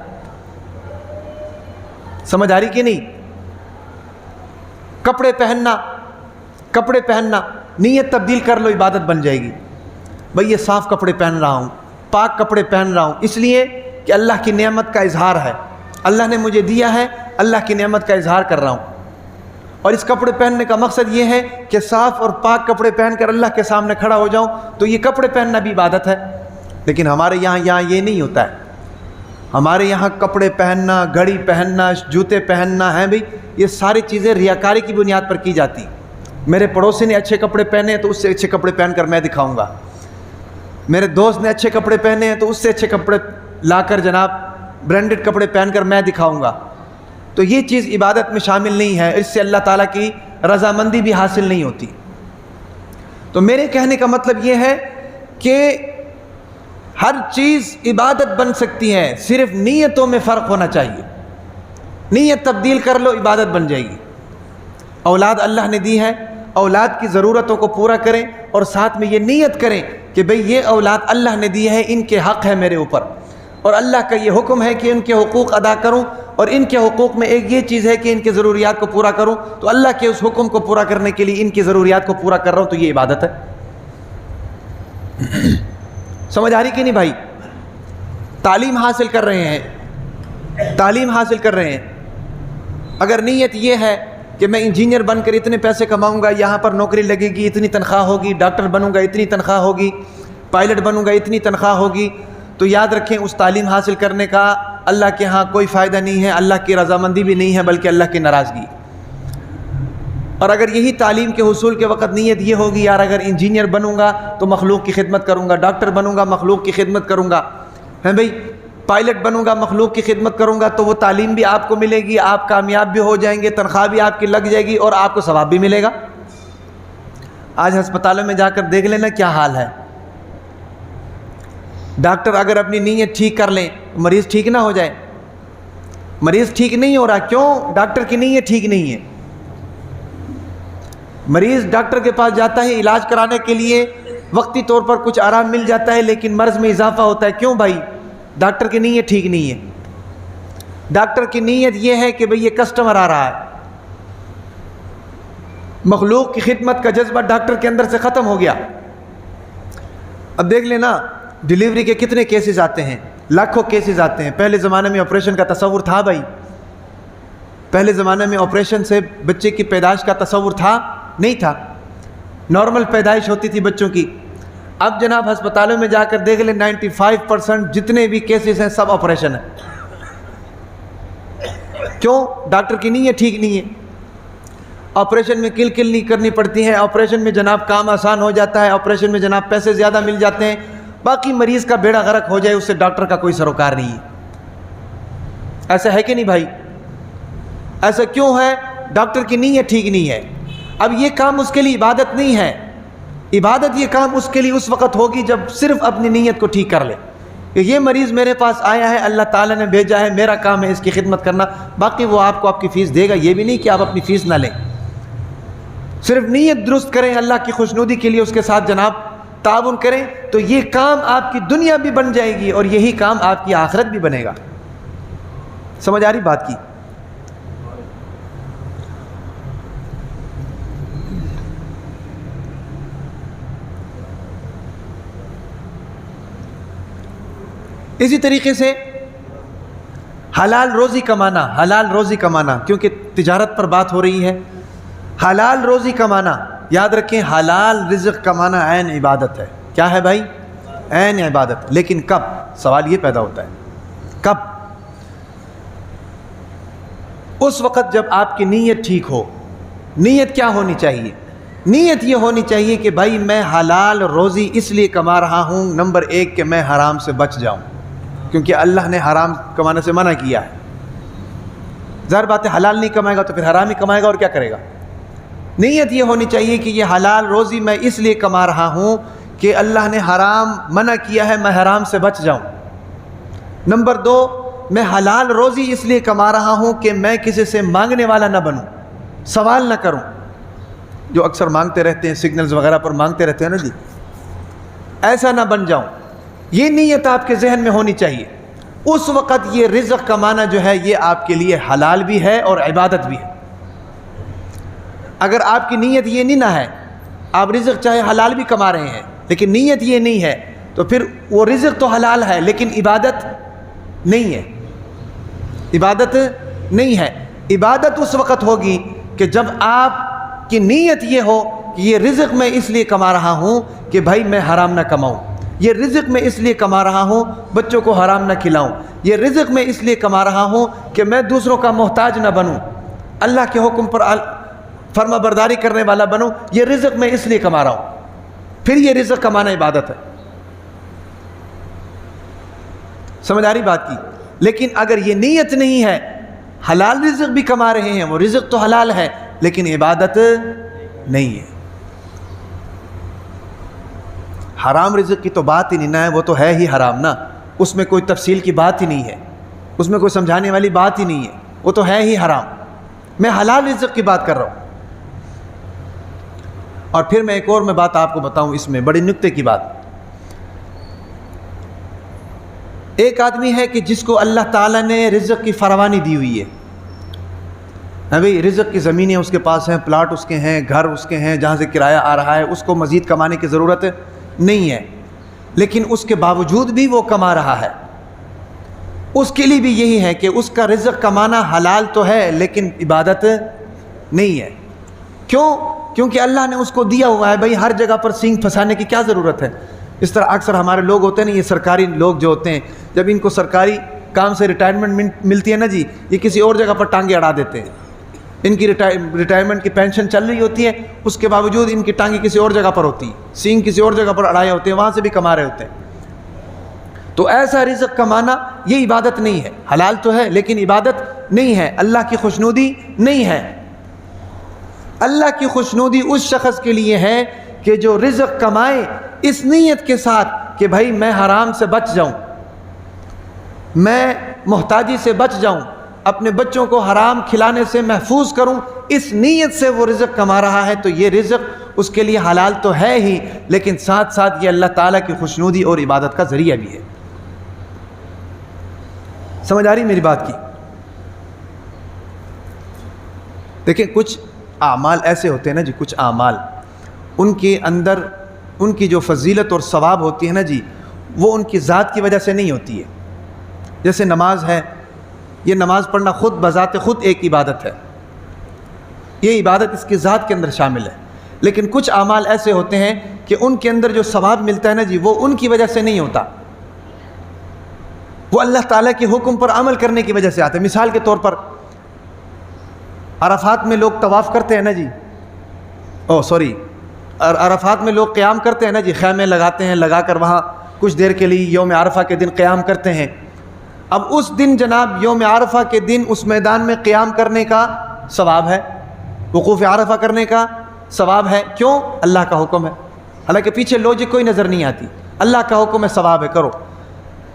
سمجھ آ رہی کہ نہیں؟ کپڑے پہننا نیت تبدیل کر لو، عبادت بن جائے گی۔ بھئی یہ صاف کپڑے پہن رہا ہوں، پاک کپڑے پہن رہا ہوں، اس لیے کہ اللہ کی نعمت کا اظہار ہے، اللہ نے مجھے دیا ہے، اللہ کی نعمت کا اظہار کر رہا ہوں۔ اور اس کپڑے پہننے کا مقصد یہ ہے کہ صاف اور پاک کپڑے پہن کر اللہ کے سامنے کھڑا ہو جاؤں، تو یہ کپڑے پہننا بھی عبادت ہے۔ لیکن ہمارے یہاں یہ نہیں ہوتا ہے۔ ہمارے یہاں کپڑے پہننا، گھڑی پہننا، جوتے پہننا ہے بھئی، یہ ساری چیزیں ریاکاری کی بنیاد پر کی جاتی۔ میرے پڑوسی نے اچھے کپڑے پہنے ہیں تو اس سے اچھے کپڑے پہن کر میں دکھاؤں گا، میرے دوست نے اچھے کپڑے پہنے ہیں تو اس سے اچھے کپڑے لا کر جناب برانڈڈ کپڑے پہن کر میں دکھاؤں گا۔ تو یہ چیز عبادت میں شامل نہیں ہے، اس سے اللہ تعالیٰ کی رضامندی بھی حاصل نہیں ہوتی۔ تو میرے کہنے کا مطلب یہ ہے کہ ہر چیز عبادت بن سکتی ہے، صرف نیتوں میں فرق ہونا چاہیے۔ نیت تبدیل کر لو، عبادت بن جائے گی۔ اولاد اللہ نے دی ہے، اولاد کی ضرورتوں کو پورا کریں، اور ساتھ میں یہ نیت کریں کہ بھئی یہ اولاد اللہ نے دی ہے، ان کے حق ہے میرے اوپر، اور اللہ کا یہ حکم ہے کہ ان کے حقوق ادا کروں، اور ان کے حقوق میں ایک یہ چیز ہے کہ ان کے ضروریات کو پورا کروں، تو اللہ کے اس حکم کو پورا کرنے کے لیے ان کی ضروریات کو پورا کر رہا ہوں، تو یہ عبادت ہے۔ سمجھ آ رہی کہ نہیں بھائی؟ تعلیم حاصل کر رہے ہیں، اگر نیت یہ ہے کہ میں انجینئر بن کر اتنے پیسے کماؤں گا، یہاں پر نوکری لگے گی، اتنی تنخواہ ہوگی، ڈاکٹر بنوں گا اتنی تنخواہ ہوگی، پائلٹ بنوں گا اتنی تنخواہ ہوگی، تو یاد رکھیں اس تعلیم حاصل کرنے کا اللہ کے ہاں کوئی فائدہ نہیں ہے، اللہ کی رضامندی بھی نہیں ہے بلکہ اللہ کی ناراضگی۔ اور اگر یہی تعلیم کے حصول کے وقت نیت یہ ہوگی یار اگر انجینئر بنوں گا تو مخلوق کی خدمت کروں گا، ڈاکٹر بنوں گا مخلوق کی خدمت کروں گا، ہے بھائی پائلٹ بنوں گا مخلوق کی خدمت کروں گا، تو وہ تعلیم بھی آپ کو ملے گی، آپ کامیاب بھی ہو جائیں گے، تنخواہ بھی آپ کی لگ جائے گی اور آپ کو ثواب بھی ملے گا۔ آج ہسپتالوں میں جا کر دیکھ لینا کیا حال ہے۔ ڈاکٹر اگر اپنی نیت ٹھیک کر لیں مریض ٹھیک نہ ہو جائے، مریض ٹھیک نہیں ہو رہا، کیوں؟ ڈاکٹر کی نیت ٹھیک نہیں ہے۔ مریض ڈاکٹر کے پاس جاتا ہے علاج کرانے کے لیے، وقتی طور پر کچھ آرام مل جاتا ہے لیکن مرض میں اضافہ ہوتا ہے، کیوں بھائی؟ ڈاکٹر کی نیت ٹھیک نہیں ہے۔ ڈاکٹر کی نیت یہ ہے کہ بھئی یہ کسٹمر آ رہا ہے، مخلوق کی خدمت کا جذبہ ڈاکٹر کے اندر سے ختم ہو گیا۔ اب دیکھ لینا ڈیلیوری کے کتنے کیسز آتے ہیں، لاکھوں کیسز آتے ہیں۔ پہلے زمانے میں آپریشن کا تصور تھا بھائی؟ پہلے زمانے میں آپریشن سے بچے کی پیدائش کا تصور تھا؟ نہیں تھا، نارمل پیدائش ہوتی تھی بچوں کی۔ اب جناب ہسپتالوں میں جا کر دیکھ لیں 95% جتنے بھی کیسز ہیں سب آپریشن ہیں۔ کیوں؟ ڈاکٹر کی نیت ٹھیک نہیں ہے۔ آپریشن میں کل کل نہیں کرنی پڑتی ہے، آپریشن میں جناب کام آسان ہو جاتا ہے، آپریشن میں جناب پیسے زیادہ مل جاتے ہیں، باقی مریض کا بیڑا غرق ہو جائے اس سے ڈاکٹر کا کوئی سروکار نہیں ہے۔ ایسا ہے کہ نہیں بھائی؟ ایسا کیوں ہے؟ ڈاکٹر کی نیت ٹھیک نہیں ہے۔ اب یہ کام اس کے لیے عبادت نہیں ہے، عبادت یہ کام اس کے لیے اس وقت ہوگی جب صرف اپنی نیت کو ٹھیک کر لے کہ یہ مریض میرے پاس آیا ہے، اللہ تعالیٰ نے بھیجا ہے، میرا کام ہے اس کی خدمت کرنا، باقی وہ آپ کو آپ کی فیس دے گا، یہ بھی نہیں کہ آپ اپنی فیس نہ لیں۔ صرف نیت درست کریں اللہ کی خوشنودی کے لیے، اس کے ساتھ جناب تعاون کریں تو یہ کام آپ کی دنیا بھی بن جائے گی اور یہی کام آپ کی آخرت بھی بنے گا۔ سمجھ آ رہی بات کی؟ اسی طریقے سے حلال روزی کمانا، حلال روزی کمانا، کیونکہ تجارت پر بات ہو رہی ہے۔ حلال روزی کمانا، یاد رکھیں حلال رزق کمانا عین عبادت ہے۔ کیا ہے بھائی؟ عین عبادت۔ لیکن کب؟ سوال یہ پیدا ہوتا ہے کب؟ اس وقت جب آپ کی نیت ٹھیک ہو۔ نیت کیا ہونی چاہیے؟ نیت یہ ہونی چاہیے کہ بھائی میں حلال روزی اس لیے کما رہا ہوں، نمبر 1 کہ میں حرام سے بچ جاؤں، کیونکہ اللہ نے حرام کمانے سے منع کیا ہے۔ ظاہر بات ہے حلال نہیں کمائے گا تو پھر حرام ہی کمائے گا اور کیا کرے گا۔ نیت یہ ہونی چاہیے کہ یہ حلال روزی میں اس لیے کما رہا ہوں کہ اللہ نے حرام منع کیا ہے، میں حرام سے بچ جاؤں۔ نمبر 2، میں حلال روزی اس لیے کما رہا ہوں کہ میں کسی سے مانگنے والا نہ بنوں، سوال نہ کروں۔ جو اکثر مانگتے رہتے ہیں، سگنلز وغیرہ پر مانگتے رہتے ہیں نا جی، ایسا نہ بن جاؤں۔ یہ نیت آپ کے ذہن میں ہونی چاہیے۔ اس وقت یہ رزق کمانا جو ہے یہ آپ کے لیے حلال بھی ہے اور عبادت بھی ہے۔ اگر آپ کی نیت یہ نہیں نہ ہے، آپ رزق چاہے حلال بھی کما رہے ہیں لیکن نیت یہ نہیں ہے، تو پھر وہ رزق تو حلال ہے لیکن عبادت نہیں ہے، عبادت نہیں ہے۔ عبادت اس وقت ہوگی کہ جب آپ کی نیت یہ ہو کہ یہ رزق میں اس لیے کما رہا ہوں کہ بھائی میں حرام نہ کماؤں، یہ رزق میں اس لیے کما رہا ہوں بچوں کو حرام نہ کھلاؤں، یہ رزق میں اس لیے کما رہا ہوں کہ میں دوسروں کا محتاج نہ بنوں، اللہ کے حکم پر فرما برداری کرنے والا بنوں، یہ رزق میں اس لیے کما رہا ہوں، پھر یہ رزق کمانا عبادت ہے۔ سمجھ آ رہی بات کی؟ لیکن اگر یہ نیت نہیں ہے، حلال رزق بھی کما رہے ہیں، وہ رزق تو حلال ہے لیکن عبادت نہیں ہے، حرام رزق کی تو بات ہی نہیں نہ ہے، وہ تو ہے ہی حرام نا، اس میں کوئی تفصیل کی بات ہی نہیں ہے، اس میں کوئی سمجھانے والی بات ہی نہیں ہے، وہ تو ہے ہی حرام۔ میں حلال رزق کی بات کر رہا ہوں۔ اور پھر میں ایک اور بات آپ کو بتاؤں، اس میں بڑی نکتے کی بات۔ ایک آدمی ہے کہ جس کو اللہ تعالیٰ نے رزق کی فراوانی دی ہوئی ہے، بھئی رزق کی زمینیں اس کے پاس ہیں، پلاٹ اس کے ہیں، گھر اس کے ہیں جہاں سے کرایہ آ رہا ہے، اس کو مزید کمانے کی ضرورت نہیں ہے، لیکن اس کے باوجود بھی وہ کما رہا ہے۔ اس کے لیے بھی یہی ہے کہ اس کا رزق کمانا حلال تو ہے لیکن عبادت نہیں ہے۔ کیوں؟ کیونکہ اللہ نے اس کو دیا ہوا ہے، بھئی ہر جگہ پر سینگ پھنسانے کی کیا ضرورت ہے۔ اس طرح اکثر ہمارے لوگ ہوتے ہیں نا، یہ سرکاری لوگ جو ہوتے ہیں، جب ان کو سرکاری کام سے ریٹائرمنٹ ملتی ہے نا جی، یہ کسی اور جگہ پر ٹانگیں اڑا دیتے ہیں. ان کی ریٹائرمنٹ کی پینشن چل رہی ہوتی ہے، اس کے باوجود ان کی ٹانگیں کسی اور جگہ پر ہوتی ہیں، سینگ کسی اور جگہ پر اڑائے ہوتے ہیں، وہاں سے بھی کما رہے ہوتے ہیں. تو ایسا رزق کمانا یہ عبادت نہیں ہے. حلال تو ہے لیکن عبادت نہیں ہے، اللہ کی خوشنودی نہیں ہے. اللہ کی خوشنودی اس شخص کے لیے ہے کہ جو رزق کمائے اس نیت کے ساتھ کہ بھائی میں حرام سے بچ جاؤں، میں محتاجی سے بچ جاؤں، اپنے بچوں کو حرام کھلانے سے محفوظ کروں، اس نیت سے وہ رزق کما رہا ہے. تو یہ رزق اس کے لیے حلال تو ہے ہی، لیکن ساتھ ساتھ یہ اللہ تعالیٰ کی خوشنودی اور عبادت کا ذریعہ بھی ہے. سمجھ آ رہی میری بات کی؟ دیکھیں کچھ اعمال ایسے ہوتے ہیں نا جی، کچھ اعمال ان کے اندر ان کی جو فضیلت اور ثواب ہوتی ہے نا جی، وہ ان کی ذات کی وجہ سے نہیں ہوتی ہے. جیسے نماز ہے، یہ نماز پڑھنا خود بذات خود ایک عبادت ہے، یہ عبادت اس کی ذات کے اندر شامل ہے. لیکن کچھ اعمال ایسے ہوتے ہیں کہ ان کے اندر جو ثواب ملتا ہے نا جی، وہ ان کی وجہ سے نہیں ہوتا، وہ اللہ تعالیٰ کے حکم پر عمل کرنے کی وجہ سے آتے ہیں. مثال کے طور پر عرفات میں لوگ طواف کرتے ہیں نا جی، عرفات میں لوگ قیام کرتے ہیں نا جی، خیمے لگاتے ہیں، لگا کر وہاں کچھ دیر کے لیے یوم عرفہ کے دن قیام کرتے ہیں. اب اس دن جناب یوم عرفہ کے دن اس میدان میں قیام کرنے کا ثواب ہے، وقوف عرفہ کرنے کا ثواب ہے. کیوں؟ اللہ کا حکم ہے. حالانکہ پیچھے لوجک کوئی نظر نہیں آتی، اللہ کا حکم ہے، ثواب ہے، کرو.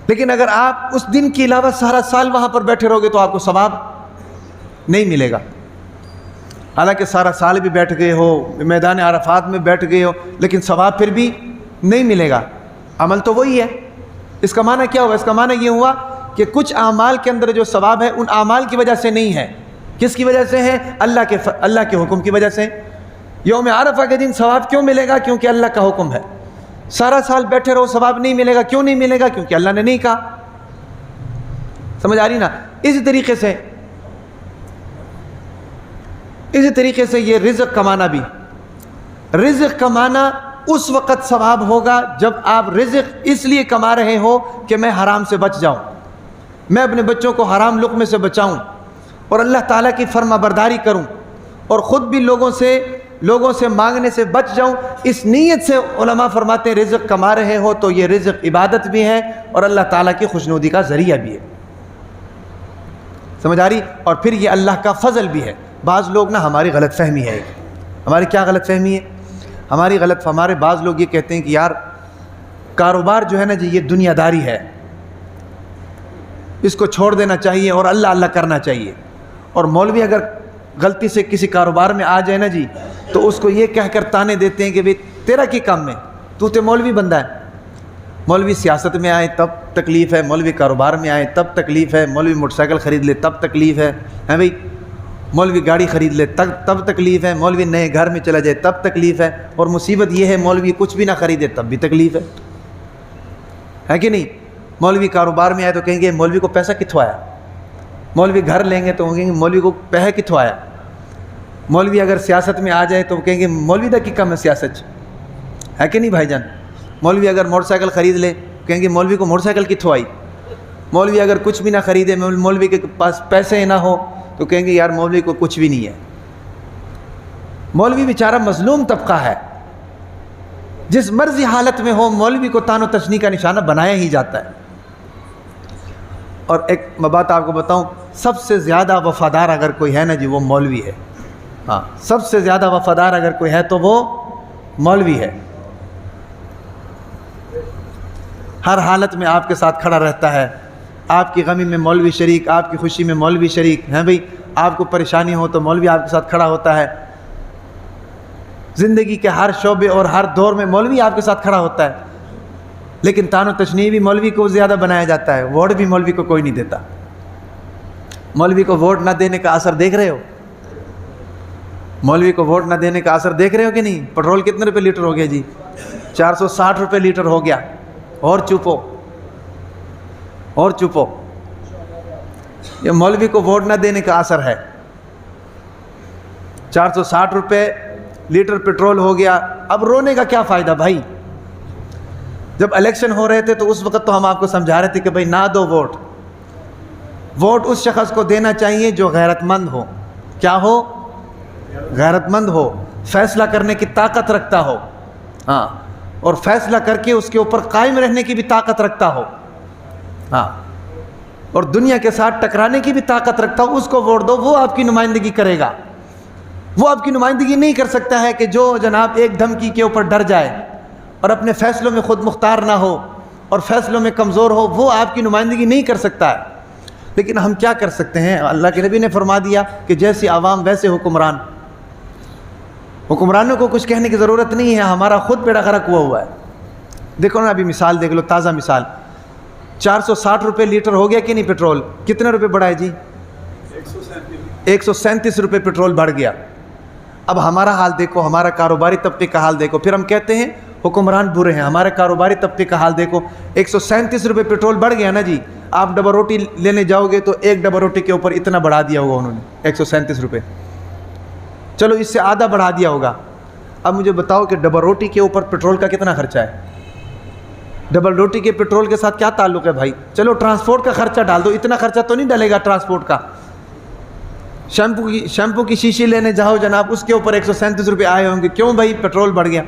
لیکن اگر آپ اس دن کے علاوہ سارا سال وہاں پر بیٹھے رہو گے تو آپ کو ثواب نہیں ملے گا. حالانکہ سارا سال بھی بیٹھ گئے ہو، میدان عرفات میں بیٹھ گئے ہو، لیکن ثواب پھر بھی نہیں ملے گا. عمل تو وہی ہے. اس کا معنی کیا ہوا؟ اس کا معنی یہ ہوا کہ کچھ اعمال کے اندر جو ثواب ہے ان اعمال کی وجہ سے نہیں ہے. کس کی وجہ سے ہے؟ اللہ کے حکم کی وجہ سے. یوم عرفہ کے دن ثواب کیوں ملے گا؟ کیونکہ اللہ کا حکم ہے. سارا سال بیٹھے رہو ثواب نہیں ملے گا. کیوں نہیں ملے گا؟ کیونکہ اللہ نے نہیں کہا. سمجھ آ رہی نا؟ اسی طریقے سے یہ رزق کمانا بھی، رزق کمانا اس وقت ثواب ہوگا جب آپ رزق اس لیے کما رہے ہو کہ میں حرام سے بچ جاؤں، میں اپنے بچوں کو حرام لقمے سے بچاؤں اور اللہ تعالیٰ کی فرما برداری کروں اور خود بھی لوگوں سے مانگنے سے بچ جاؤں. اس نیت سے علماء فرماتے ہیں رزق کما رہے ہو تو یہ رزق عبادت بھی ہے اور اللہ تعالیٰ کی خوشنودی کا ذریعہ بھی ہے. سمجھ آ رہی؟ اور پھر یہ اللہ کا فضل بھی ہے. بعض لوگ نا ہماری غلط فہمی ہے، ہماری کیا غلط فہمی ہے؟ ہمارے بعض لوگ یہ کہتے ہیں کہ یار کاروبار جو ہے نا جی یہ دنیا داری ہے، اس کو چھوڑ دینا چاہیے اور اللہ اللہ کرنا چاہیے. اور مولوی اگر غلطی سے کسی کاروبار میں آ جائے نا جی تو اس کو یہ کہہ کر تانے دیتے ہیں کہ بھئی تیرا کی کام میں، تو مولوی بندہ ہے. مولوی سیاست میں آئے تب تکلیف ہے، مولوی کاروبار میں آئے تب تکلیف ہے، مولوی موٹر سائیکل خرید لے تب تکلیف ہے بھئی، مولوی گاڑی خرید لے تب تکلیف ہے، مولوی نئے گھر میں چلا جائے تب تکلیف ہے. اور مصیبت یہ ہے مولوی کچھ بھی نہ خریدے تب بھی تکلیف ہے کہ نہیں؟ مولوی کاروبار میں آئے تو کہیں گے مولوی کو پیسہ کتھوں آیا، مولوی گھر لیں گے تو کہیں گے مولوی کو پیسہ کتھوں آیا. مولوی اگر سیاست میں آ جائے تو کہیں گے مولوی دا کی کم ہے سیاست، ہے کہ نہیں بھائی جان؟ مولوی اگر موٹر سائیکل خرید لے کہیں گے مولوی کو موٹر سائیکل کتھوں آئی. مولوی اگر کچھ بھی نہ خریدے، مولوی کے پاس پیسے نہ ہو تو کہیں گے یار مولوی کو کچھ بھی نہیں ہے. مولوی بیچارہ مظلوم طبقہ ہے، جس مرضی حالت میں ہو مولوی کو تان و تشنی کا نشانہ بنایا ہی جاتا ہے. اور ایک میں بات آپ کو بتاؤں، سب سے زیادہ وفادار اگر کوئی ہے نا جی وہ مولوی ہے. ہاں، سب سے زیادہ وفادار اگر کوئی ہے تو وہ مولوی ہے. ہر حالت میں آپ کے ساتھ کھڑا رہتا ہے، آپ کی غمی میں مولوی شریک، آپ کی خوشی میں مولوی شریک ہیں بھئی. آپ کو پریشانی ہو تو مولوی آپ کے ساتھ کھڑا ہوتا ہے. زندگی کے ہر شعبے اور ہر دور میں مولوی آپ کے ساتھ کھڑا ہوتا ہے. لیکن تان و تشنیع بھی مولوی کو زیادہ بنایا جاتا ہے، ووٹ بھی مولوی کو کوئی نہیں دیتا. مولوی کو ووٹ نہ دینے کا اثر دیکھ رہے ہو؟ مولوی کو ووٹ نہ دینے کا اثر دیکھ رہے ہو کہ نہیں؟ پٹرول کتنے روپے لیٹر ہو گیا جی؟ 460 روپے لیٹر ہو گیا. اور چپو. یہ مولوی کو ووٹ نہ دینے کا اثر ہے. 460 روپے لیٹر پیٹرول ہو گیا. اب رونے کا کیا فائدہ بھائی؟ جب الیکشن ہو رہے تھے تو اس وقت تو ہم آپ کو سمجھا رہے تھے کہ بھائی نہ دو ووٹ، ووٹ اس شخص کو دینا چاہیے جو غیرت مند ہو. کیا ہو؟ غیرت مند ہو, فیصلہ کرنے کی طاقت رکھتا ہو, ہاں, اور فیصلہ کر کے اس کے اوپر قائم رہنے کی بھی طاقت رکھتا ہو, ہاں, اور دنیا کے ساتھ ٹکرانے کی بھی طاقت رکھتا ہو. اس کو ووٹ دو, وہ آپ کی نمائندگی کرے گا. وہ آپ کی نمائندگی نہیں کر سکتا ہے کہ جو جناب ایک دھمکی کے اوپر ڈر جائے اور اپنے فیصلوں میں خود مختار نہ ہو اور فیصلوں میں کمزور ہو. وہ آپ کی نمائندگی نہیں کر سکتا ہے. لیکن ہم کیا کر سکتے ہیں؟ اللہ کے نبی نے فرما دیا کہ جیسی عوام ویسے حکمران. حکمرانوں کو کچھ کہنے کی ضرورت نہیں ہے, ہمارا خود بیڑا غرق ہوا ہے. دیکھو نا, ابھی مثال دیکھ لو, تازہ مثال. 460 روپے لیٹر ہو گیا کہ نہیں پیٹرول؟ کتنے روپے بڑھا ہے جی؟ 137 روپے پیٹرول بڑھ گیا. اب ہمارا حال دیکھو, ہمارا کاروباری طبقے کا حال دیکھو. پھر ہم کہتے ہیں حکمران برے ہیں, ہمارے کاروباری طبقے کا حال دیکھو. 137 روپے پیٹرول بڑھ گیا نا جی. آپ ڈبل روٹی لینے جاؤ گے تو ایک ڈبل روٹی کے اوپر اتنا بڑھا دیا ہوگا انہوں نے, 137 روپے. چلو اس سے آدھا بڑھا دیا ہوگا. اب مجھے بتاؤ کہ ڈبل روٹی کے اوپر پیٹرول کا کتنا خرچہ ہے؟ ڈبل روٹی کے پیٹرول کے ساتھ کیا تعلق ہے بھائی؟ چلو ٹرانسپورٹ کا خرچہ ڈال دو, اتنا خرچہ تو نہیں ڈالے گا ٹرانسپورٹ کا. شیمپو کی شیشی لینے جاؤ جناب, اس کے اوپر 137 روپے آئے ہوں گے. کیوں بھائی؟ پیٹرول بڑھ گیا.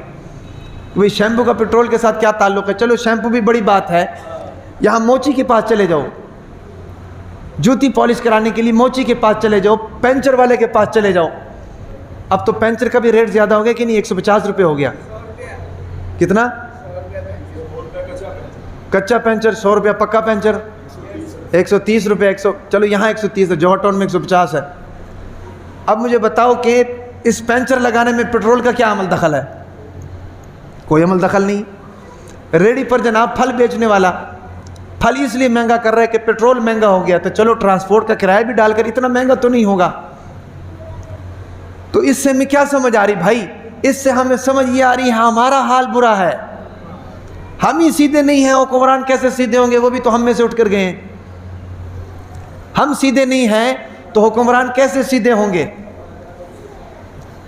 بھائی شیمپو کا پیٹرول کے ساتھ کیا تعلق ہے؟ چلو شیمپو بھی بڑی بات ہے. یہاں موچی کے پاس چلے جاؤ, جوتی پالش کرانے کے لیے موچی کے پاس چلے جاؤ, پنچر والے کے پاس چلے جاؤ. اب تو پنچر کا بھی ریٹ زیادہ ہو گیا کہ نہیں؟ 150 روپے ہو گیا. کتنا؟ کچا پنچر 100 روپیہ, پکا پنچر 130 روپے. چلو یہاں 130 ہے, جوہر ٹاؤن میں 150 ہے. اب مجھے بتاؤ کہ اس پنچر لگانے میں پیٹرول کا کیا عمل دخل ہے؟ کوئی عمل دخل نہیں. ریڑھی پر جناب پھل بیچنے والا پھل اس لیے مہنگا کر رہا ہے کہ پیٹرول مہنگا ہو گیا, تو چلو ٹرانسپورٹ کا کرایہ بھی ڈال کر اتنا مہنگا تو نہیں ہوگا. تو اس سے ہمیں کیا سمجھ آ رہی بھائی؟ اس سے ہمیں سمجھ یہ آ رہی ہے ہمارا حال برا ہے. ہم ہی سیدھے نہیں ہیں, حکمران کیسے سیدھے ہوں گے؟ وہ بھی تو ہم میں سے اٹھ کر گئے ہیں. ہم سیدھے نہیں ہیں تو حکمران کیسے سیدھے ہوں گے؟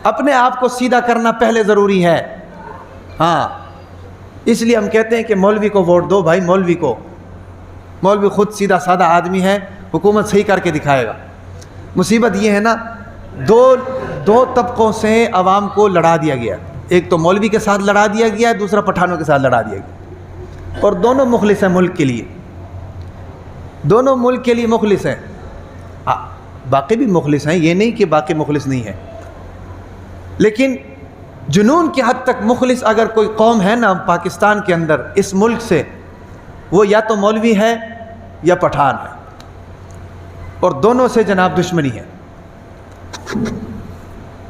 اپنے آپ کو سیدھا کرنا پہلے ضروری ہے. ہاں, اس لیے ہم کہتے ہیں کہ مولوی کو ووٹ دو بھائی. مولوی کو, مولوی خود سیدھا سادہ آدمی ہے, حکومت صحیح کر کے دکھائے گا. مصیبت یہ ہے نا, دو طبقوں سے عوام کو لڑا دیا گیا. ایک تو مولوی کے ساتھ لڑا دیا گیا ہے, دوسرا پٹھانوں کے ساتھ لڑا دیا گیا. اور دونوں مخلص ہیں ملک کے لیے, دونوں ملک کے لیے مخلص ہیں. باقی بھی مخلص ہیں, یہ نہیں کہ باقی مخلص نہیں ہیں, لیکن جنون کی حد تک مخلص اگر کوئی قوم ہے نا پاکستان کے اندر, اس ملک سے, وہ یا تو مولوی ہے یا پٹھان ہے, اور دونوں سے جناب دشمنی ہے.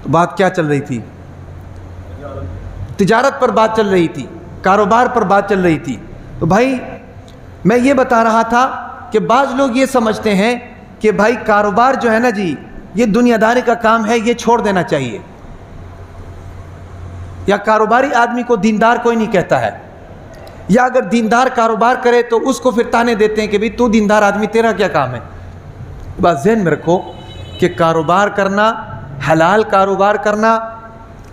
تو بات کیا چل رہی تھی؟ تجارت پر بات چل رہی تھی, کاروبار پر بات چل رہی تھی. تو بھائی میں یہ بتا رہا تھا کہ بعض لوگ یہ سمجھتے ہیں کہ بھائی کاروبار جو ہے نا جی, یہ دنیا داری کا کام ہے, یہ چھوڑ دینا چاہیے. یا کاروباری آدمی کو دیندار کوئی نہیں کہتا ہے, یا اگر دیندار کاروبار کرے تو اس کو پھر تانے دیتے ہیں کہ بھئی تو دیندار آدمی, تیرا کیا کام ہے. بات ذہن میں رکھو کہ کاروبار کرنا, حلال کاروبار کرنا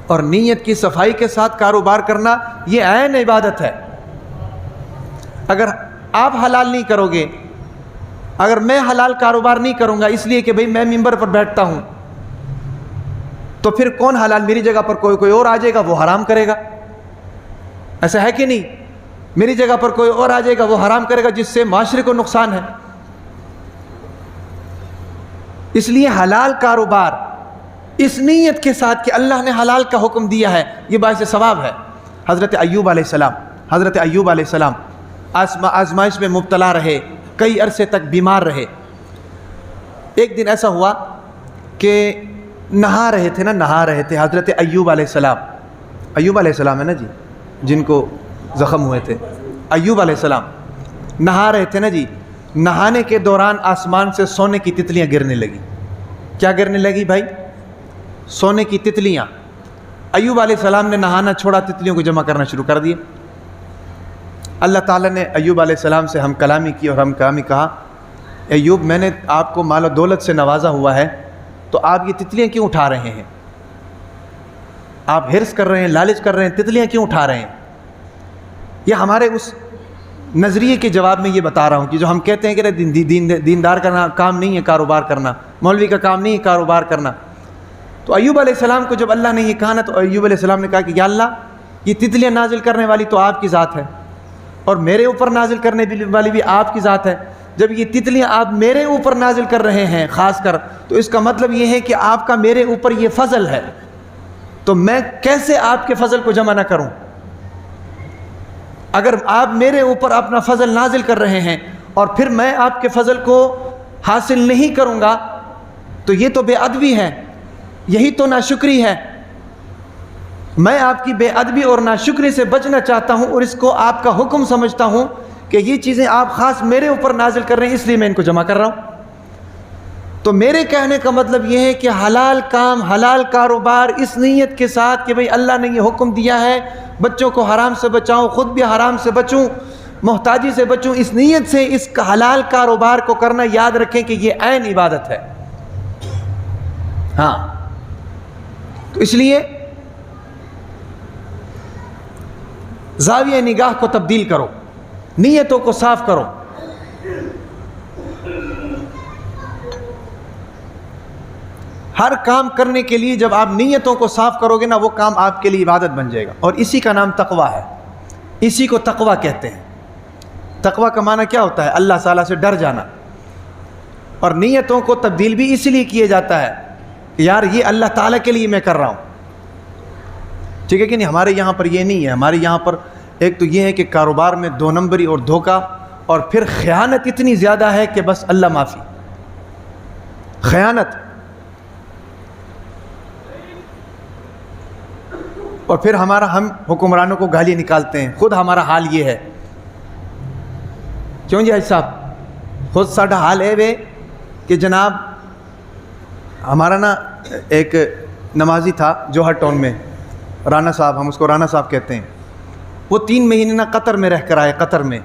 اور نیت کی صفائی کے ساتھ کاروبار کرنا, یہ عین عبادت ہے. اگر آپ حلال نہیں کرو گے, اگر میں حلال کاروبار نہیں کروں گا اس لیے کہ بھئی میں ممبر پر بیٹھتا ہوں, تو پھر کون حلال؟ میری جگہ پر کوئی اور آ جائے گا, وہ حرام کرے گا. ایسا ہے کہ نہیں؟ میری جگہ پر کوئی اور آ جائے گا, وہ حرام کرے گا, جس سے معاشرے کو نقصان ہے. اس لیے حلال کاروبار اس نیت کے ساتھ کہ اللہ نے حلال کا حکم دیا ہے, یہ باعث ثواب ہے. حضرت ایوب علیہ السلام آزمائش میں مبتلا رہے, کئی عرصے تک بیمار رہے. ایک دن ایسا ہوا کہ نہا رہے تھے حضرت ایوب علیہ السلام ہے نا جی, جن کو زخم ہوئے تھے, ایوب علیہ السلام نہا رہے تھے نا جی. نہانے کے دوران آسمان سے سونے کی تتلیاں گرنے لگی. کیا گرنے لگی بھائی؟ سونے کی تتلیاں. ایوب علیہ السلام نے نہانا چھوڑا, تتلیوں کو جمع کرنا شروع کر دیا. اللہ تعالیٰ نے ایوب علیہ السلام سے ہم کلامی کی اور ہم کلامی کہا, ایوب میں نے آپ کو مال و دولت سے نوازا ہوا ہے, تو آپ یہ تتلیاں کیوں اٹھا رہے ہیں؟ آپ حرص کر رہے ہیں, لالچ کر رہے ہیں, تتلیاں کیوں اٹھا رہے ہیں؟ یہ ہمارے اس نظریے کے جواب میں یہ بتا رہا ہوں کہ جو ہم کہتے ہیں کہ دیندار کا کام نہیں ہے کاروبار کرنا، مولوی کا کام نہیں ہے کاروبار کرنا. تو ایوب علیہ السلام کو جب اللہ نے یہ کہا نا، تو ایوب علیہ السلام نے کہا کہ یا اللہ، یہ تتلیاں نازل کرنے والی تو آپ کی ذات ہے، اور میرے اوپر نازل کرنے والی بھی آپ کی ذات ہے. جب یہ تتلیاں آپ میرے اوپر نازل کر رہے ہیں خاص کر، تو اس کا مطلب یہ ہے کہ آپ کا میرے اوپر یہ فضل ہے، تو میں کیسے آپ کے فضل کو جمع نہ کروں؟ اگر آپ میرے اوپر اپنا فضل نازل کر رہے ہیں اور پھر میں آپ کے فضل کو حاصل نہیں کروں گا، تو یہ تو بے ادبی ہے، یہی تو ناشکری ہے. میں آپ کی بے ادبی اور ناشکری سے بچنا چاہتا ہوں، اور اس کو آپ کا حکم سمجھتا ہوں کہ یہ چیزیں آپ خاص میرے اوپر نازل کر رہے ہیں، اس لیے میں ان کو جمع کر رہا ہوں. تو میرے کہنے کا مطلب یہ ہے کہ حلال کام، حلال کاروبار اس نیت کے ساتھ کہ بھئی اللہ نے یہ حکم دیا ہے بچوں کو حرام سے بچاؤں، خود بھی حرام سے بچوں، محتاجی سے بچوں، اس نیت سے اس کا حلال کاروبار کو کرنا، یاد رکھیں کہ یہ عین عبادت ہے. ہاں، تو اس لیے زاویہ نگاہ کو تبدیل کرو، نیتوں کو صاف کرو. ہر کام کرنے کے لیے جب آپ نیتوں کو صاف کرو گے نا، وہ کام آپ کے لیے عبادت بن جائے گا. اور اسی کا نام تقویٰ ہے، اسی کو تقویٰ کہتے ہیں. تقویٰ کا معنی کیا ہوتا ہے؟ اللہ تعالیٰ سے ڈر جانا. اور نیتوں کو تبدیل بھی اس لیے کیا جاتا ہے کہ یار یہ اللہ تعالیٰ کے لیے میں کر رہا ہوں. ٹھیک ہے کہ نہیں؟ ہمارے یہاں پر یہ نہیں ہے. ہمارے یہاں پر ایک تو یہ ہے کہ کاروبار میں 2 نمبری اور دھوکہ، اور پھر خیانت اتنی زیادہ ہے کہ بس اللہ معافی. خیانت، اور پھر ہم حکمرانوں کو گالیاں نکالتے ہیں. خود ہمارا حال یہ ہے. کیوں جی حاج صاحب؟ خود ساڈا حال ہے وہ کہ جناب ہمارا نا ایک نمازی تھا جوہر ٹاؤن میں، رانا صاحب، ہم اس کو رانا صاحب کہتے ہیں. وہ 3 مہینے نا قطر میں رہ کر آئے. قطر میں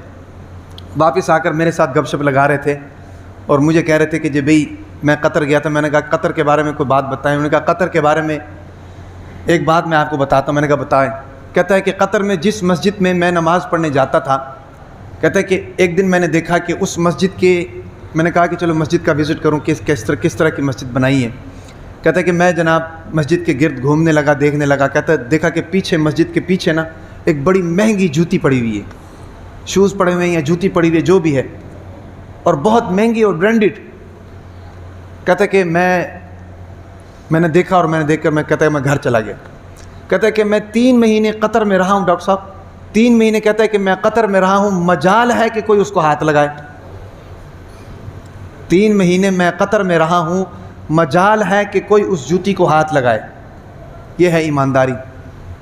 واپس آ کر میرے ساتھ گپ شپ لگا رہے تھے، اور مجھے کہہ رہے تھے کہ جی بھئی میں قطر گیا تھا. میں نے کہا قطر کے بارے میں کوئی بات بتائیں. انہوں نے کہا قطر کے بارے میں ایک بات میں آپ کو بتاتا ہوں. میں نے کہا بتائیں. کہتا ہے کہ قطر میں جس مسجد میں میں نماز پڑھنے جاتا تھا، کہتا ہے کہ ایک دن میں نے دیکھا کہ اس مسجد کے، میں نے کہا کہ چلو مسجد کا وزٹ کروں، کس طرح کی مسجد بنائی ہے. کہتا ہے کہ میں جناب مسجد کے گرد گھومنے لگا، دیکھنے لگا. کہتا ہے دیکھا کہ پیچھے، مسجد کے پیچھے نا ایک بڑی مہنگی جوتی پڑی ہوئی ہے، شوز پڑے ہوئے ہیں یا جوتی پڑی ہوئی ہے جو بھی ہے، اور بہت مہنگی اور برانڈڈ. کہتا ہے کہ میں نے دیکھا، اور میں نے دیکھ کر کہتا ہے میں گھر چلا گیا. کہتا ہے کہ میں 3 مہینے قطر میں رہا ہوں ڈاکٹر صاحب، 3 مہینے کہتا ہے کہ میں قطر میں رہا ہوں، مجال ہے کہ کوئی اس کو ہاتھ لگائے. 3 مہینے میں قطر میں رہا ہوں، مجال ہے کہ کوئی اس جوتی کو ہاتھ لگائے. یہ ہے ایمانداری.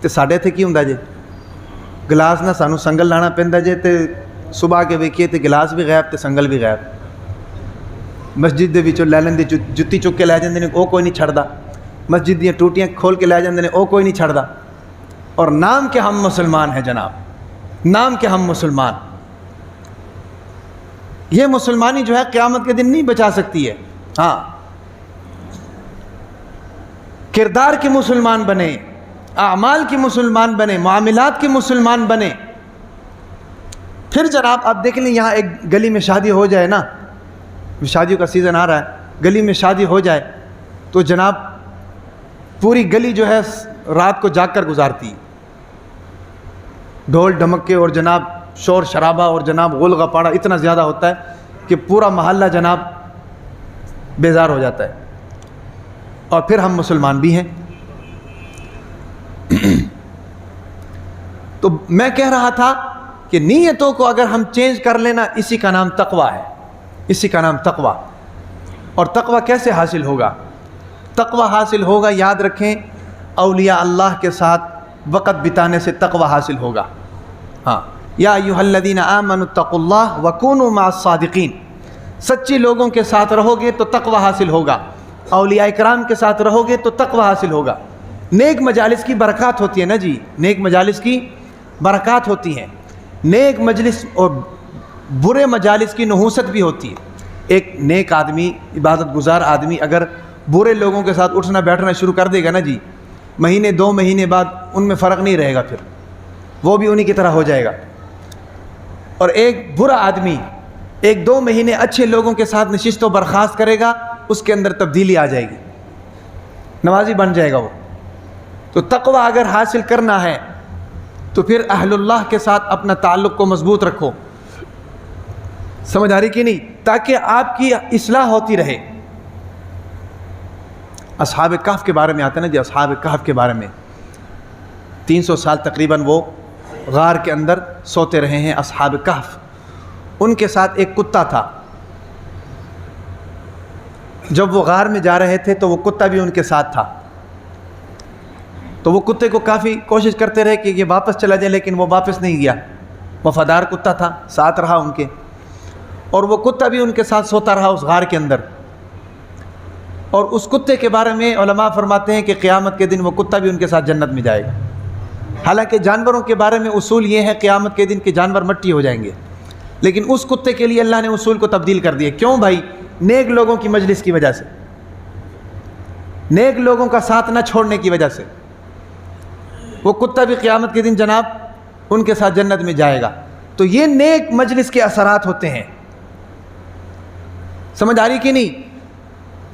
تے ساڈے تے کی ہوندا جے؟ گلاس نہ سانو سنگل لانا پیندا جے، تے صبح کے ویکھیے تے گلاس بھی غائب تے سنگل بھی غائب. مسجد دے وچوں لے لیندے، جُتی چک کے لے جاندے نے، او کوئی نہیں چھڑدا. مسجد دیاں ٹوٹیاں کھول کے لے جاندے نے، او کوئی نہیں چھڑدا. اور نام کہ ہم مسلمان ہیں جناب، نام کہ ہم مسلمان. یہ مسلمانی جو ہے قیامت کے دن نہیں بچا سکتی ہے. ہاں، کردار کے مسلمان بنے، اعمال کے مسلمان بنے، معاملات کے مسلمان بنے. پھر جناب آپ دیکھ لیں، یہاں ایک گلی میں شادی ہو جائے نا، شادیوں کا سیزن آ رہا ہے، گلی میں شادی ہو جائے تو جناب پوری گلی جو ہے رات کو جاگ کر گزارتی. ڈھول ڈھمکے اور جناب شور شرابہ اور جناب غل غپاڑا اتنا زیادہ ہوتا ہے کہ پورا محلہ جناب بیزار ہو جاتا ہے. اور پھر ہم مسلمان بھی ہیں. تو میں کہہ رہا تھا کہ نیتوں کو اگر ہم چینج کر لینا، اسی کا نام تقویٰ ہے، اسی کا نام تقویٰ. اور تقویٰ کیسے حاصل ہوگا؟ تقویٰ حاصل ہوگا، یاد رکھیں، اولیاء اللہ کے ساتھ وقت بتانے سے تقویٰ حاصل ہوگا. ہاں، یا ایھا الذین آمنوا اتقوا اللہ وکونوا مع الصادقین. سچے لوگوں کے ساتھ رہو گے تو تقویٰ حاصل ہوگا. اولیاء اکرام کے ساتھ رہو گے تو تقویٰ حاصل ہوگا. نیک مجالس کی برکات ہوتی ہے نا جی، نیک مجالس کی برکات ہوتی ہیں. نیک مجلس اور برے مجالس کی نحوست بھی ہوتی ہے. ایک نیک آدمی، عبادت گزار آدمی اگر برے لوگوں کے ساتھ اٹھنا بیٹھنا شروع کر دے گا نا جی، مہینے 2 مہینے بعد ان میں فرق نہیں رہے گا، پھر وہ بھی انہی کی طرح ہو جائے گا. اور ایک برا آدمی 1-2 مہینے اچھے لوگوں کے ساتھ نشست و برخاست کرے گا، اس کے اندر تبدیلی آ جائے گی، نمازی بن جائے گا وہ۔ تو تقوی اگر حاصل کرنا ہے تو پھر اہل اللہ کے ساتھ اپنا تعلق کو مضبوط رکھو، سمجھ آ رہی کہ نہیں، تاکہ آپ کی اصلاح ہوتی رہے۔ اصحاب کہف کے بارے میں آتا ہے نا جی، اصحاب کہف کے بارے میں 300 سال تقریباً وہ غار کے اندر سوتے رہے ہیں اصحاب کہف۔ ان کے ساتھ ایک کتا تھا، جب وہ غار میں جا رہے تھے تو وہ کتا بھی ان کے ساتھ تھا، تو وہ کتے کو کافی کوشش کرتے رہے کہ یہ واپس چلا جائے، لیکن وہ واپس نہیں گیا، وفادار کتا تھا، ساتھ رہا ان کے، اور وہ کتا بھی ان کے ساتھ سوتا رہا اس غار کے اندر۔ اور اس کتے کے بارے میں علماء فرماتے ہیں کہ قیامت کے دن وہ کتا بھی ان کے ساتھ جنت میں جائے گا۔ حالانکہ جانوروں کے بارے میں اصول یہ ہے قیامت کے دن کہ جانور مٹی ہو جائیں گے، لیکن اس کتے کے لیے اللہ نے اصول کو تبدیل کر دیا۔ کیوں بھائی؟ نیک لوگوں کی مجلس کی وجہ سے، نیک لوگوں کا ساتھ نہ چھوڑنے کی وجہ سے وہ کتا بھی قیامت کے دن جناب ان کے ساتھ جنت میں جائے گا۔ تو یہ نیک مجلس کے اثرات ہوتے ہیں، سمجھ آ رہی کہ نہیں؟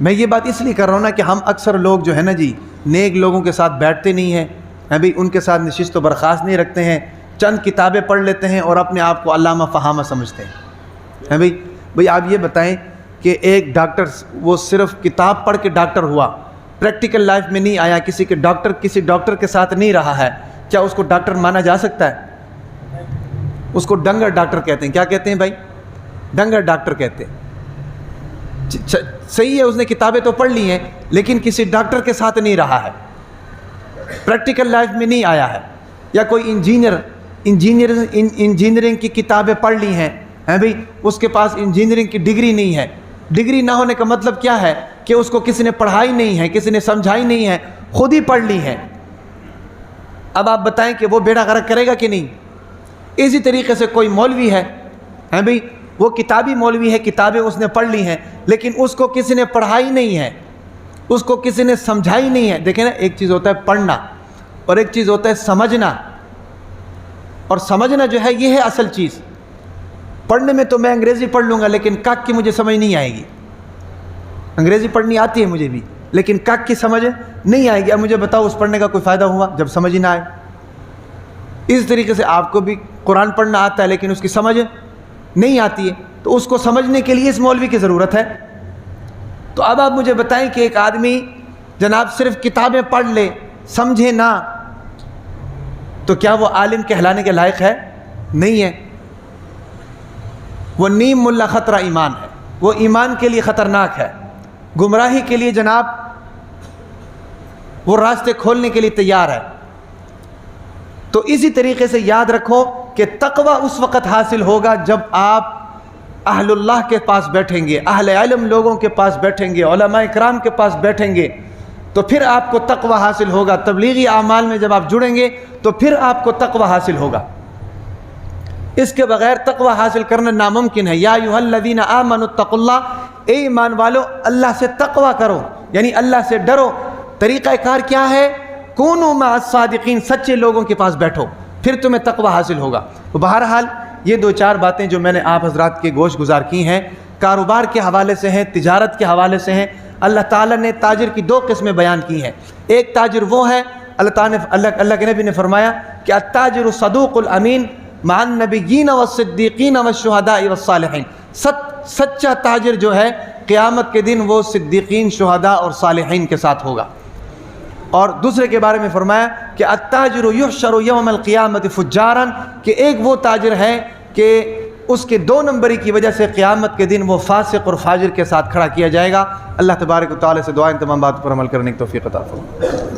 میں یہ بات اس لیے کر رہا ہوں نا کہ ہم اکثر لوگ جو ہے نا جی نیک لوگوں کے ساتھ بیٹھتے نہیں ہیں، ابھی ان کے ساتھ نشست و برخاست نہیں رکھتے ہیں، چند کتابیں پڑھ لیتے ہیں اور اپنے آپ کو علامہ فہامہ سمجھتے ہیں۔ بھئی آپ یہ بتائیں کہ ایک ڈاکٹر وہ صرف کتاب پڑھ کے ڈاکٹر ہوا، پریکٹیکل لائف میں نہیں آیا، کسی ڈاکٹر کے ساتھ نہیں رہا ہے، کیا اس کو ڈاکٹر مانا جا سکتا ہے؟ اس کو ڈنگر ڈاکٹر کہتے ہیں۔ کیا کہتے ہیں بھائی؟ ڈنگر ڈاکٹر کہتے ہیں۔ صحیح ہے، اس نے کتابیں تو پڑھ لی ہیں لیکن کسی ڈاکٹر کے ساتھ نہیں رہا ہے، پریکٹیکل لائف میں نہیں آیا ہے، یا کوئی انجینئرنگ کی کتابیں پڑھ لی ہیں بھئی، اس کے پاس انجینئرنگ کی ڈگری نہیں ہے۔ ڈگری نہ ہونے کا مطلب کیا ہے کہ اس کو کسی نے پڑھائی نہیں ہے، کسی نے سمجھائی نہیں ہے، خود ہی پڑھ لی ہے۔ اب آپ بتائیں کہ وہ بیڑا غرق کرے گا کہ نہیں؟ اسی طریقے سے کوئی مولوی ہے بھئی، وہ کتابی مولوی ہے، کتابیں اس نے پڑھ لی ہیں لیکن اس کو کسی نے پڑھائی نہیں ہے، اس کو کسی نے سمجھائی نہیں ہے۔ دیکھیں نا، ایک چیز ہوتا ہے پڑھنا اور ایک چیز ہوتا ہے سمجھنا، اور سمجھنا جو ہے یہ ہے اصل چیز۔ پڑھنے میں تو میں انگریزی پڑھ لوں گا لیکن کاک کی مجھے سمجھ نہیں آئے گی، انگریزی پڑھنی آتی ہے مجھے بھی لیکن کاک کی سمجھ نہیں آئے گی۔ اب مجھے بتاؤ اس پڑھنے کا کوئی فائدہ ہوا جب سمجھ ہی نہ آئے؟ اس طریقے سے آپ کو بھی قرآن پڑھنا آتا ہے لیکن اس کی سمجھ نہیں آتی ہے، تو اس کو سمجھنے کے لیے اس مولوی کی ضرورت ہے۔ تو اب آپ مجھے بتائیں کہ ایک آدمی جناب صرف کتابیں پڑھ لے، سمجھے نہ، تو کیا وہ عالم کہلانے کے لائق ہے؟ نہیں ہے۔ وہ نیم ملا خطرہ ایمان ہے، وہ ایمان کے لیے خطرناک ہے، گمراہی کے لیے جناب وہ راستے کھولنے کے لیے تیار ہے۔ تو اسی طریقے سے یاد رکھو کہ تقوی اس وقت حاصل ہوگا جب آپ اہل اللہ کے پاس بیٹھیں گے، اہل علم لوگوں کے پاس بیٹھیں گے، علماء کرام کے پاس بیٹھیں گے، تو پھر آپ کو تقوی حاصل ہوگا۔ تبلیغی اعمال میں جب آپ جڑیں گے تو پھر آپ کو تقوی حاصل ہوگا، اس کے بغیر تقوی حاصل کرنا ناممکن ہے۔ یا ایھا الذین آمنوا اتقوا اللہ، اے ایمان والو اللہ سے تقوی کرو، یعنی اللہ سے ڈرو۔ طریقہ کار کیا ہے؟ کونوا مع الصادقین، سچے لوگوں کے پاس بیٹھو، پھر تمہیں تقوی حاصل ہوگا۔ تو بہرحال یہ 2-4 باتیں جو میں نے آپ حضرات کے گوش گزار کی ہیں، کاروبار کے حوالے سے ہیں، تجارت کے حوالے سے ہیں۔ اللہ تعالیٰ نے تاجر کی 2 قسمیں بیان کی ہیں۔ ایک تاجر وہ ہے، اللہ کے نبی نے فرمایا کہ التاجر الصدوق الامین مع النبیین والصدیقین والشہداء والصالحین، سچا تاجر جو ہے قیامت کے دن وہ صدیقین، شہداء اور صالحین کے ساتھ ہوگا۔ اور دوسرے کے بارے میں فرمایا کہ التاجر یحشر یوم القیامت فجارا، کہ ایک وہ تاجر ہے کہ اس کے 2 نمبری کی وجہ سے قیامت کے دن وہ فاسق اور فاجر کے ساتھ کھڑا کیا جائے گا۔ اللہ تبارک و تعالی سے دعا ان تمام باتوں پر عمل کرنے کی توفیق عطا فرمائے۔